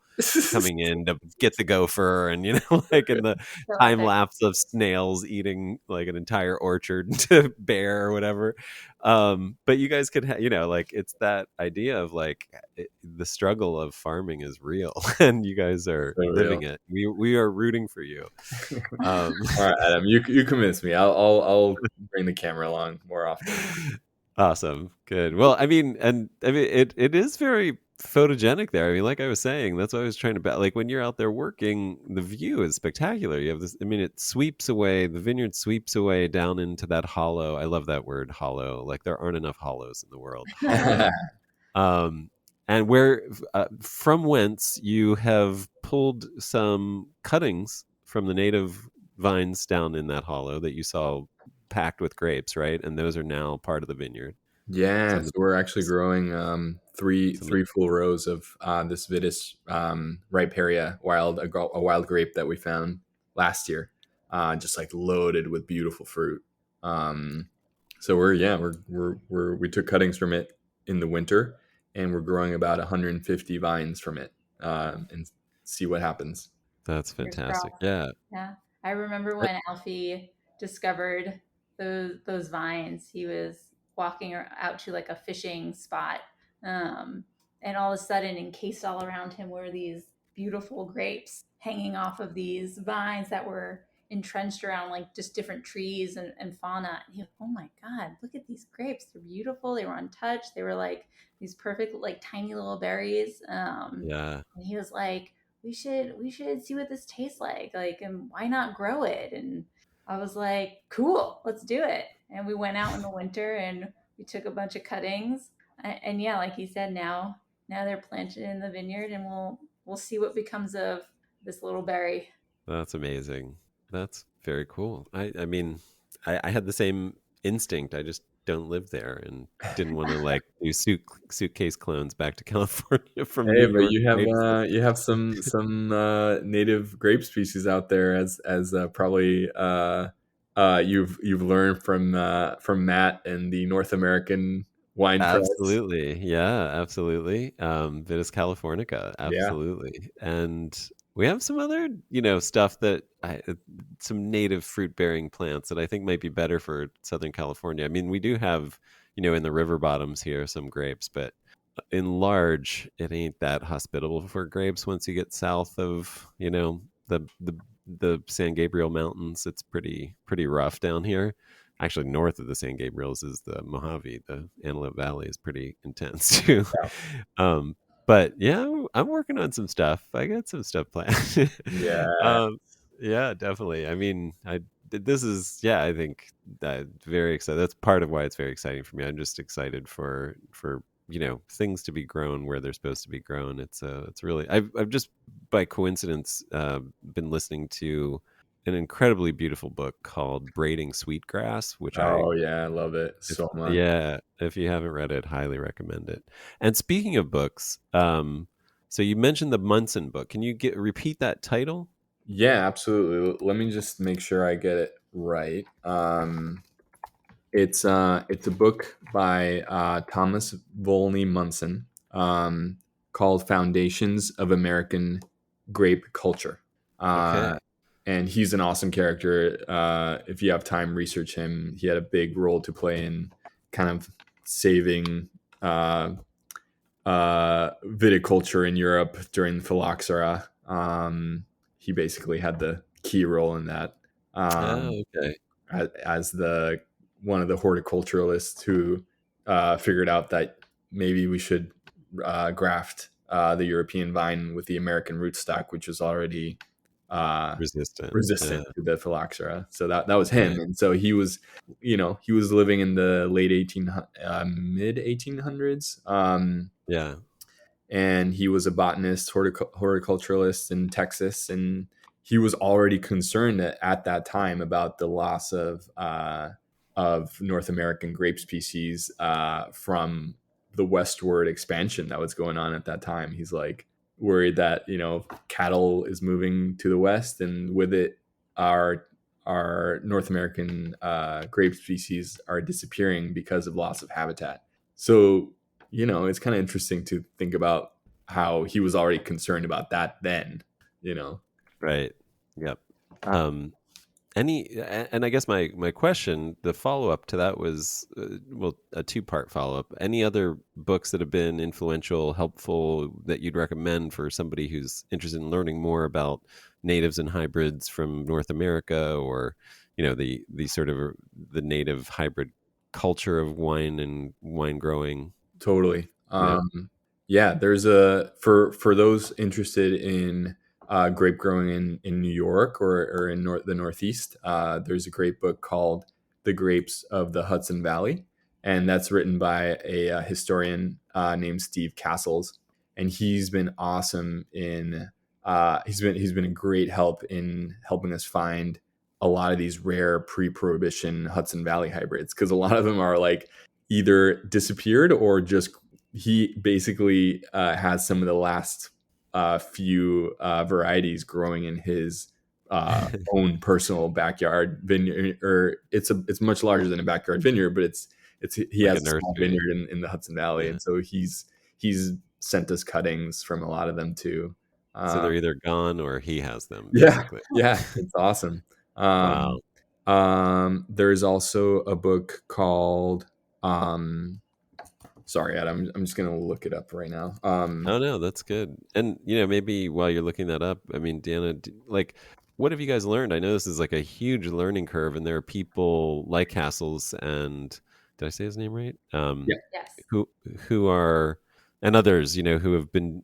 coming in to get the gopher, and like in the So time epic. lapse of snails eating like an entire orchard to bear or whatever. But you guys could like it's that idea of like the struggle of farming is real and you guys are so living real. it. We are rooting for you. um All right, Adam, you convinced me. I'll bring the camera along more often. Awesome. Good. Well, I mean, it is very photogenic there. I mean, like I was saying, that's what I was trying to like when you're out there working, the view is spectacular. You have this, I mean, it sweeps away, the vineyard sweeps away down into that hollow. I love that word, hollow. Like there aren't enough hollows in the world. Hollow. Um and where from whence you have pulled some cuttings from the native vines down in that hollow that you saw packed with grapes, right? And those are now part of the vineyard. Yeah, Some so of we're actually growing three some of three full rows of this Vitis Riparia a wild grape that we found last year, just like loaded with beautiful fruit. Um, so we took cuttings from it in the winter, and we're growing about 150 vines from it, and see what happens. that's Fingers fantastic. crossed. Yeah. Yeah. I remember Uh, when Alfie discovered those vines. He was walking out to like a fishing spot, um, and all of a sudden, encased all around him were these beautiful grapes hanging off of these vines that were entrenched around like just different trees and fauna. And he was, oh my God, look at these grapes. They're beautiful. They were untouched. They were like these perfect, like tiny little berries. yeah, And he was like, we should see what this tastes like, and why not grow it? And I was like, cool, let's do it. And we went out in the winter and we took a bunch of cuttings. And yeah, like he said, now they're planted in the vineyard, and we'll see what becomes of this little berry. that's amazing. That's very cool. I mean, I had the same instinct. I just don't live there and didn't want to like do suitcase clones back to California from New Hey, but York grapes. you have some native grape species out there, as probably you've learned from Matt and the North American wine press. Absolutely. Yeah, absolutely. Vitis californica, Yeah. absolutely. And we have some other, stuff some native fruit bearing plants that I think might be better for Southern California. I mean, we do have, in the river bottoms here, some grapes, but in large, it ain't that hospitable for grapes once you get south of, the San Gabriel Mountains. It's pretty rough down here. Actually, north of the San Gabriels is the Mojave. The Antelope Valley is pretty intense too. um, but yeah, I'm working on some stuff. I got some stuff planned. Yeah. um, yeah, definitely. I mean, this is, yeah, I think that very excited. That's part of why it's very exciting for me. I'm just excited for things to be grown where they're supposed to be grown. It's really, I've just by coincidence been listening to an incredibly beautiful book called Braiding Sweetgrass, which Oh yeah, I love it if, so much. yeah, if you haven't read it, highly recommend it. And speaking of books, so you mentioned the Munson book. Can you repeat that title? Yeah, absolutely. Let me just make sure I get it right. It's a book by Thomas Volney Munson, called "Foundations of American Grape Culture," Okay. uh, and he's an awesome character. If you have time, research him. He had a big role to play in kind of saving viticulture in Europe during the phylloxera. He basically had the key role in that. Oh, okay. As the one of the horticulturalists who figured out that maybe we should graft the European vine with the American rootstock, which was already uh, Resistant. resistant to the phylloxera. So that was him, Right. and so he was, he was living in the mid 1800s. Yeah. And he was a botanist, horticulturalist in Texas, and he was already concerned at that time about the loss of North American grape species from the westward expansion that was going on at that time. He's like worried that cattle is moving to the west, and with it, our our North American grape species are disappearing because of loss of habitat. So it's kind of interesting to think about how he was already concerned about that then, you know. Right. Yep. Um, and I guess my question, the follow up to that was, well, a two-part follow up. Any other books that have been influential, helpful that you'd recommend for somebody who's interested in learning more about natives and hybrids from North America, or the sort of the native hybrid culture of wine and wine growing? Totally. You know, Yeah, there's a for those interested in grape growing in New York or in the Northeast. There's a great book called "The Grapes of the Hudson Valley," and that's written by a historian named Steve Castles, and he's been awesome in. He's been a great help in helping us find a lot of these rare pre-prohibition Hudson Valley hybrids, because a lot of them are like either disappeared or just he basically has some of the last few varieties growing in his own personal backyard vineyard, or it's much larger than a backyard vineyard, but he like a has a small nursery. vineyard in the Hudson Valley, Yeah. and so he's sent us cuttings from a lot of them too. So Uh, they're either gone or he has them, yeah, basically. yeah, it's awesome. Um, Wow. there's also a book called um, sorry, Adam. I'm just gonna look it up right now. Oh no, that's good. And maybe while you're looking that up, I mean, Deanna, like, what have you guys learned? I know this is like a huge learning curve, and there are people like Castles and did I say his name right? Yeah, Yes. Who are and others, who have been,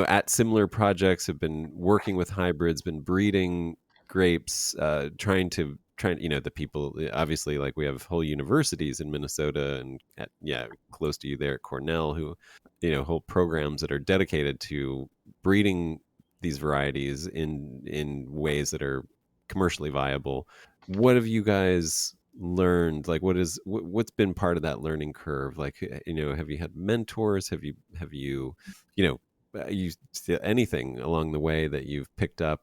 at similar projects, have been working with hybrids, been breeding grapes, trying, the people, obviously, like we have whole universities in Minnesota and yeah, close to you there at Cornell, who whole programs that are dedicated to breeding these varieties in ways that are commercially viable. What have you guys learned? Like, what's been part of that learning curve? Like, have you had mentors? Have you you know you anything along the way that you've picked up,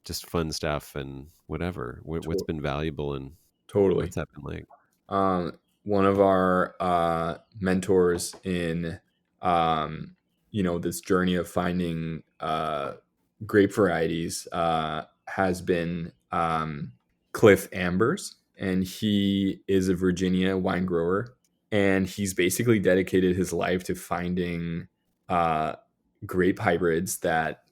just fun stuff and whatever? What's to- been valuable, and totally. what's that been like? One of our mentors in um, this journey of finding grape varieties has been Cliff Ambers, and he is a Virginia wine grower, and he's basically dedicated his life to finding uh, grape hybrids that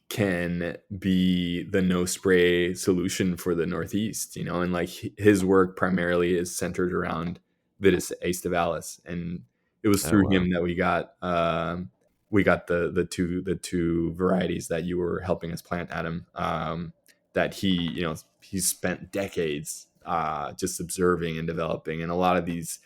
can be the no spray solution for the Northeast, and like his work primarily is centered around Vitis aestivalis, and it was Oh through wow. him that we got the two varieties that you were helping us plant, Adam. That he's spent decades just observing and developing, and a lot of these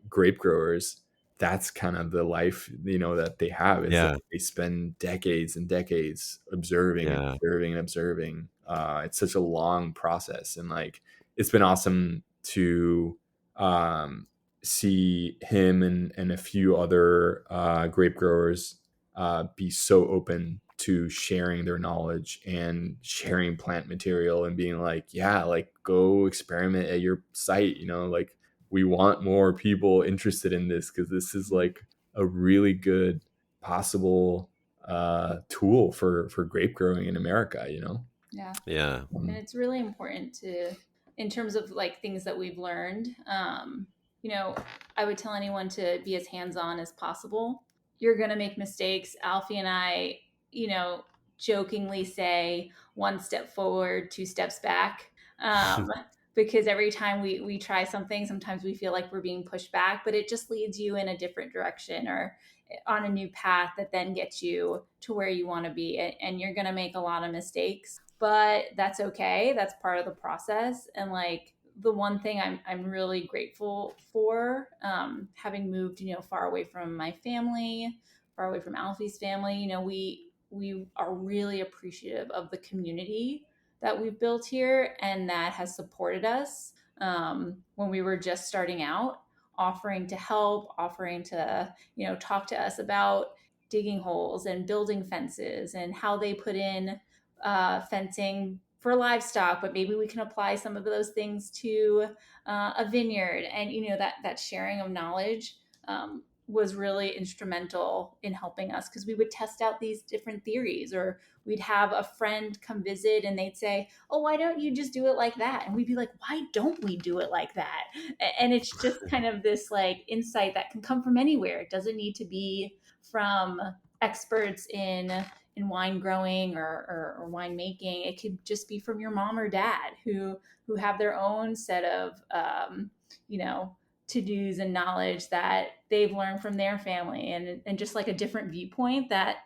grape growers, that's kind of the life that they have, is that Yeah. they spend decades and decades observing and Yeah. observing and observing. It's such a long process, and like it's been awesome to um, see him and a few other grape growers be so open to sharing their knowledge and sharing plant material and being like, yeah, like go experiment at your site, like we want more people interested in this, because this is like a really good possible tool for grape growing in America. Yeah. Yeah. And it's really important to, in terms of like things that we've learned, you know, I would tell anyone to be as hands on as possible. You're going to make mistakes. Alfie and I, you know, jokingly say 1 step forward, 2 steps back. Because every time we try something, sometimes we feel like we're being pushed back, but it just leads you in a different direction or on a new path that then gets you to where you want to be. And you're going to make a lot of mistakes, but that's okay. That's part of the process. And like the one thing I'm really grateful for, having moved, far away from my family, far away from Alfie's family, we are really appreciative of the community that we've built here and that has supported us when we were just starting out, offering to help, offering to, talk to us about digging holes and building fences and how they put in fencing for livestock, but maybe we can apply some of those things to a vineyard. And that sharing of knowledge was really instrumental in helping us, because we would test out these different theories, or we'd have a friend come visit and they'd say, oh, why don't you just do it like that? And we'd be like, why don't we do it like that? And it's just kind of this like insight that can come from anywhere. It doesn't need to be from experts in wine growing or wine making. It could just be from your mom or dad who have their own set of to-dos and knowledge that they've learned from their family, and just like a different viewpoint that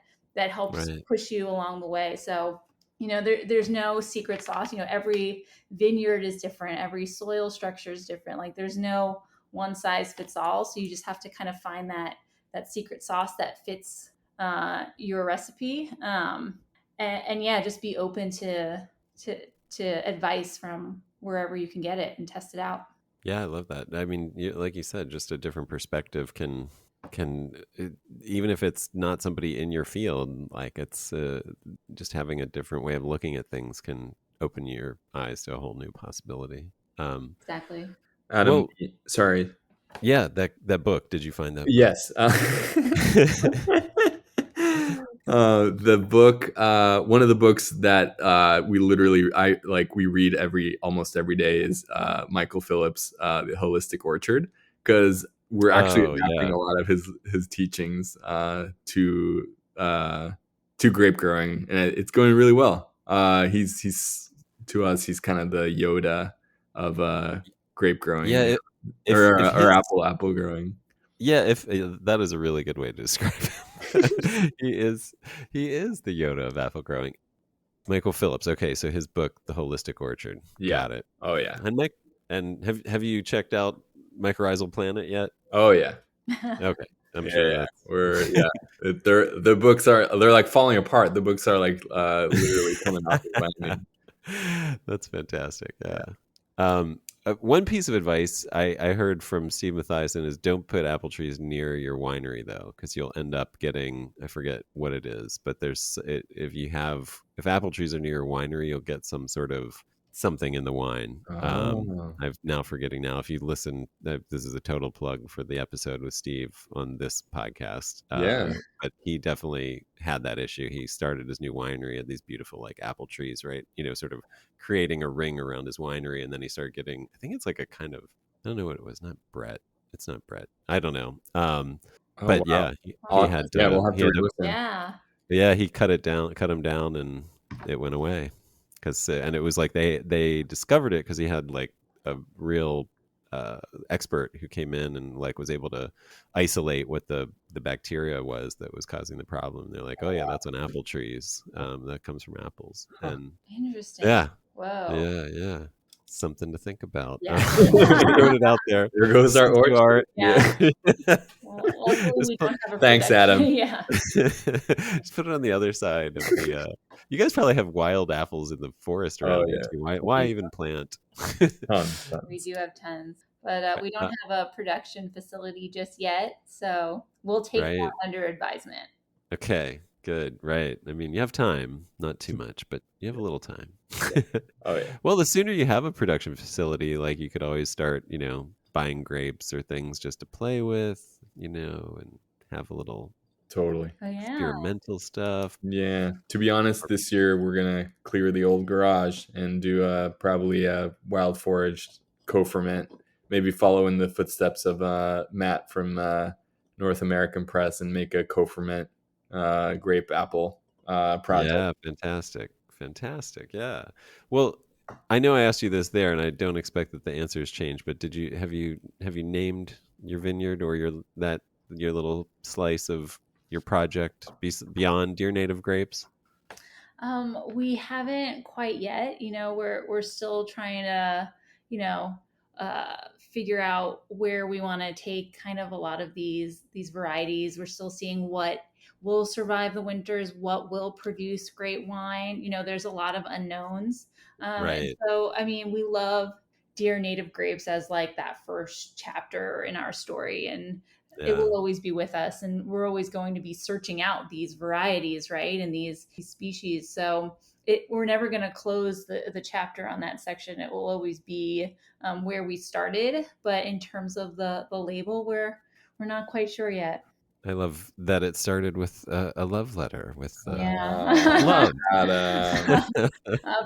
helps push you along the way. So there's no secret sauce. Every vineyard is different, every soil structure is different. Like there's no one size fits all, so you just have to kind of find that secret sauce that fits your recipe, and yeah, just be open to advice from wherever you can get it and test it out. Yeah, I love that. I mean, like you said, just a different perspective can even if it's not somebody in your field, like it's just having a different way of looking at things can open your eyes to a whole new possibility. Exactly. Adam, sorry. Yeah, that book. Did you find that? Yes. The book, one of the books that we read almost every day is Michael Phillips' The Holistic Orchard, because we're actually adapting a lot of his teachings to grape growing, and it's going really well. He's to us, he's kind of the Yoda of grape growing, yeah, or apple growing. Yeah, if that is a really good way to describe him. he is the Yoda of apple growing. Michael Phillips. Okay, so his book, The Holistic Orchard. Yeah. Got it. Oh yeah. And have you checked out Mycorrhizal Planet yet? Oh yeah. Okay, I'm sure. The books they're like falling apart. The books are like literally coming off of my name. That's fantastic. Yeah. One piece of advice I heard from Steve Mathiasen is don't put apple trees near your winery, though, because you'll end up getting, I forget what it is, but if apple trees are near your winery, you'll get some sort of something in the wine. I'm now forgetting now. If you listen, this is a total plug for the episode with Steve on this podcast. But he definitely had that issue. He started his new winery at these beautiful like apple trees, right? Sort of creating a ring around his winery, and then he started getting, I think it's like a kind of, I don't know what it was, not Brett. It's not Brett. I don't know. But wow. He had to. We'll have to listen. Yeah, he cut him down, and it went away. And it was like they discovered it because he had like a real expert who came in and like was able to isolate what the bacteria was that was causing the problem. They're like, oh yeah, that's on apple trees. That comes from apples. And interesting. Yeah. Whoa. Yeah. Something to think about. Yeah. Throwing it out there. There goes our orchard. Yeah. Well, we don't have a Thanks, Adam. Yeah. Just put it on the other side of the. You guys probably have wild apples in the forest around you too. Why even plant? Tons. We do have tons, but we don't have a production facility just yet, so we'll take that under advisement. Okay. Good. Right. I mean, you have time, not too much, but you have a little time. Oh yeah. Well, the sooner you have a production facility, like you could always start, buying grapes or things just to play with, and have a little experimental stuff. Yeah. To be honest, this year we're gonna clear the old garage and do probably a wild foraged co-ferment. Maybe follow in the footsteps of Matt from North American Press and make a co-ferment grape apple project. Yeah, fantastic. Yeah. Well, I know I asked you this there, and I don't expect that the answers change. But have you named your vineyard or your little slice of your project beyond Dear Native Grapes? We haven't quite yet. We're still trying to, you know, figure out where we want to take kind of a lot of these varieties. We're still seeing what will survive the winters, what will produce great wine. There's a lot of unknowns. And Right. so, I mean, we love Dear Native Grapes as like that first chapter in our story, and it Yeah. will always be with us, and we're always going to be searching out these varieties, right, and these species. So we're never going to close the chapter on that section. It will always be where we started, but in terms of the label, we're not quite sure yet. I love that it started with a love letter with Yeah. love. Adam.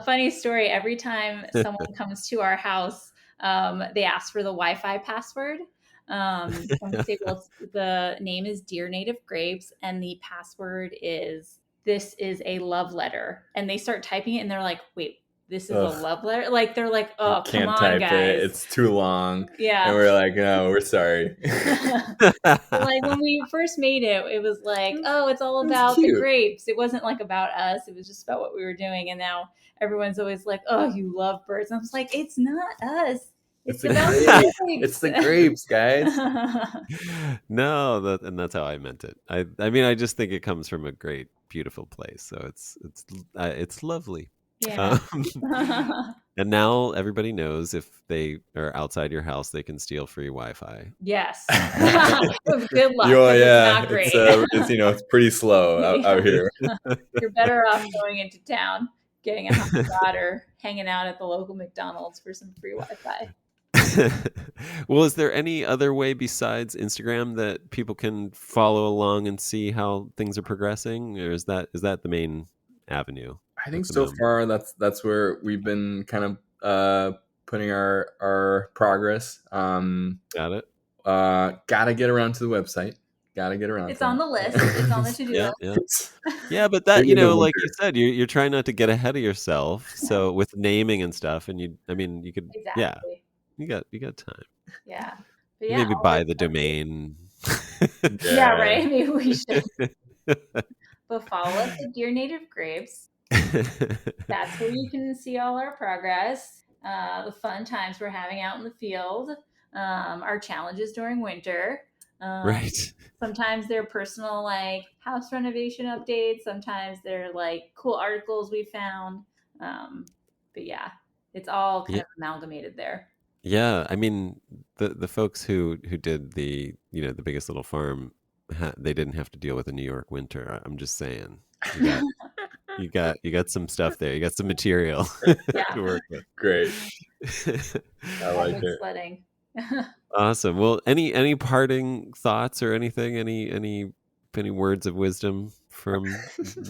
Funny story. Every time someone comes to our house, they ask for the Wi-Fi password. And we say, well, the name is Dear Native Grapes, and the password is "This is a love letter." And they start typing it, and they're like, "Wait, this is a Ugh, love letter?" Like they're like, I "Oh, come can't on, type it. guys." It's too long. And Yeah. we're like, no, we're sorry. Like when we first made it, it was like, oh, it's all It was about the cute. grapes. It wasn't like about us. It was just about what we were doing. And now everyone's always like, oh, you love birds. And I was like, it's not us. It's It's the about grapes. the It's grapes. the grapes, guys. No, and that's how I meant it. I mean, I just think it comes from a great, beautiful place. So it's lovely. Yeah. Um, and now everybody knows if they are outside your house, they can steal free Wi-Fi. Yes. Good luck. Yo, 'Cause yeah, it's not great. it's it's pretty slow out Yeah. here. You're better off going into town, getting a hot shot, or hanging out at the local McDonald's for some free Wi-Fi. Well, is there any other way besides Instagram that people can follow along and see how things are progressing, or is that the main avenue I at think the so moment? far that's where we've been kind of putting our progress. Got it. Gotta get around to the website. Gotta get around It's to on the list. It's on the that. to-do Yeah, list. yeah, yeah. But that, Maybe in the like you winter. said, you're trying not to get ahead of yourself. So with naming and stuff, and I mean, you could, yeah, Exactly. you got time. Yeah. But You yeah, maybe all buy this the stuff. domain. Yeah, Yeah. right. Maybe we should. But follow us at Dear Native Grapes. That's where you can see all our progress, the fun times we're having out in the field, our challenges during winter. Um, Right. Sometimes they're personal, like house renovation updates. Sometimes they're like cool articles we found. But yeah, it's all kind Yeah. of amalgamated there. Yeah, I mean the folks who did the biggest little farm, they didn't have to deal with a New York winter. I'm just saying, you got you got some stuff there. You got some material to Yeah, work with. Great. I all like good it. sledding. Awesome. Well, any parting thoughts or anything? Any words of wisdom from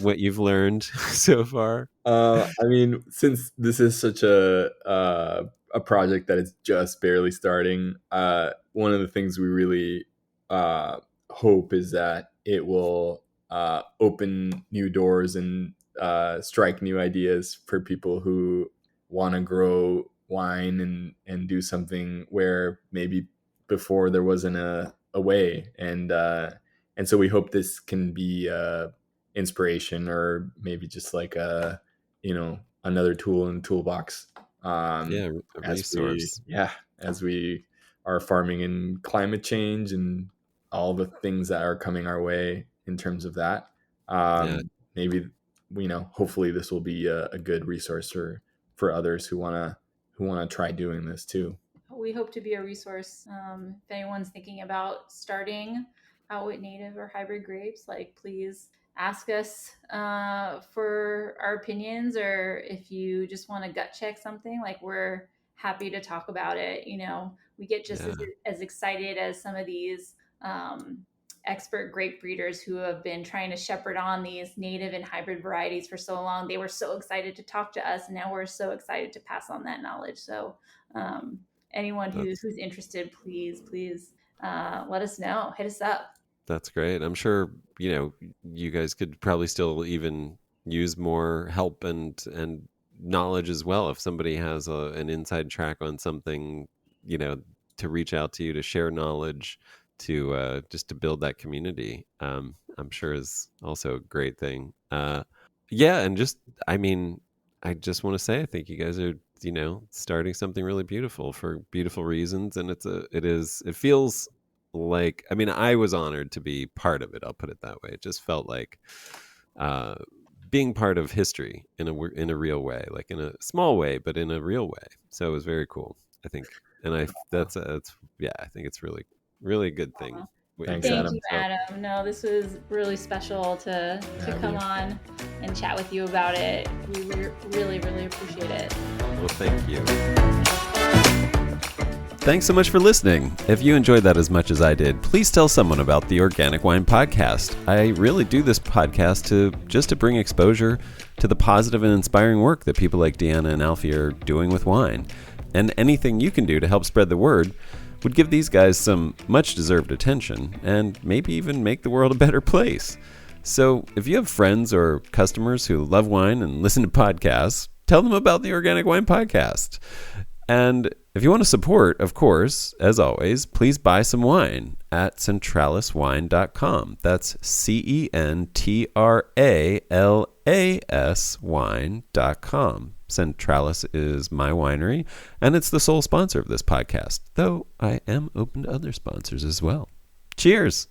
what you've learned so far? I mean, since this is such a project that is just barely starting, one of the things we really uh, hope is that it will open new doors and strike new ideas for people who want to grow wine and do something where maybe before there wasn't a way, and so we hope this can be inspiration or maybe just like a another tool in the toolbox, Yeah, a as we resource. as we are farming in climate change and all the things that are coming our way in terms of that. Yeah, Maybe hopefully this will be a good resource for others who want to try doing this too. We hope to be a resource. If anyone's thinking about starting out with native or hybrid grapes, like please ask us for our opinions, or if you just want to gut check something, like we're happy to talk about it. We get just yeah, as excited as some of these expert grape breeders who have been trying to shepherd on these native and hybrid varieties for so long. They were so excited to talk to us, and now we're so excited to pass on that knowledge. So um, anyone who's that's who's interested, please let us know. Hit us up. that's great. I'm sure you guys could probably still even use more help and knowledge as well. If somebody has an inside track on something, to reach out to you to share knowledge, to just to build that community, I'm sure is also a great thing. Yeah, and just I mean, I just want to say I think you guys are starting something really beautiful for beautiful reasons, and it feels like, I mean, I was honored to be part of it. I'll put it that way. It just felt like uh, being part of history in a real way, like in a small way, but in a real way. So it was very cool, I think. And that's yeah, I think it's really, really a good thing. Thanks, Thank Adam. you, Adam. No, this was really special to come on and chat with you about it. We really, really appreciate it. Well, thank you. Thanks so much for listening. If you enjoyed that as much as I did, please tell someone about the Organic Wine Podcast. I really do this podcast to bring exposure to the positive and inspiring work that people like Deanna and Alfie are doing with wine. And anything you can do to help spread the word would give these guys some much-deserved attention and maybe even make the world a better place. So if you have friends or customers who love wine and listen to podcasts, tell them about the Organic Wine Podcast. And if you want to support, of course, as always, please buy some wine at centraliswine.com. That's CENTRALAS wine.com. Centralis is my winery, and it's the sole sponsor of this podcast, though I am open to other sponsors as well. Cheers!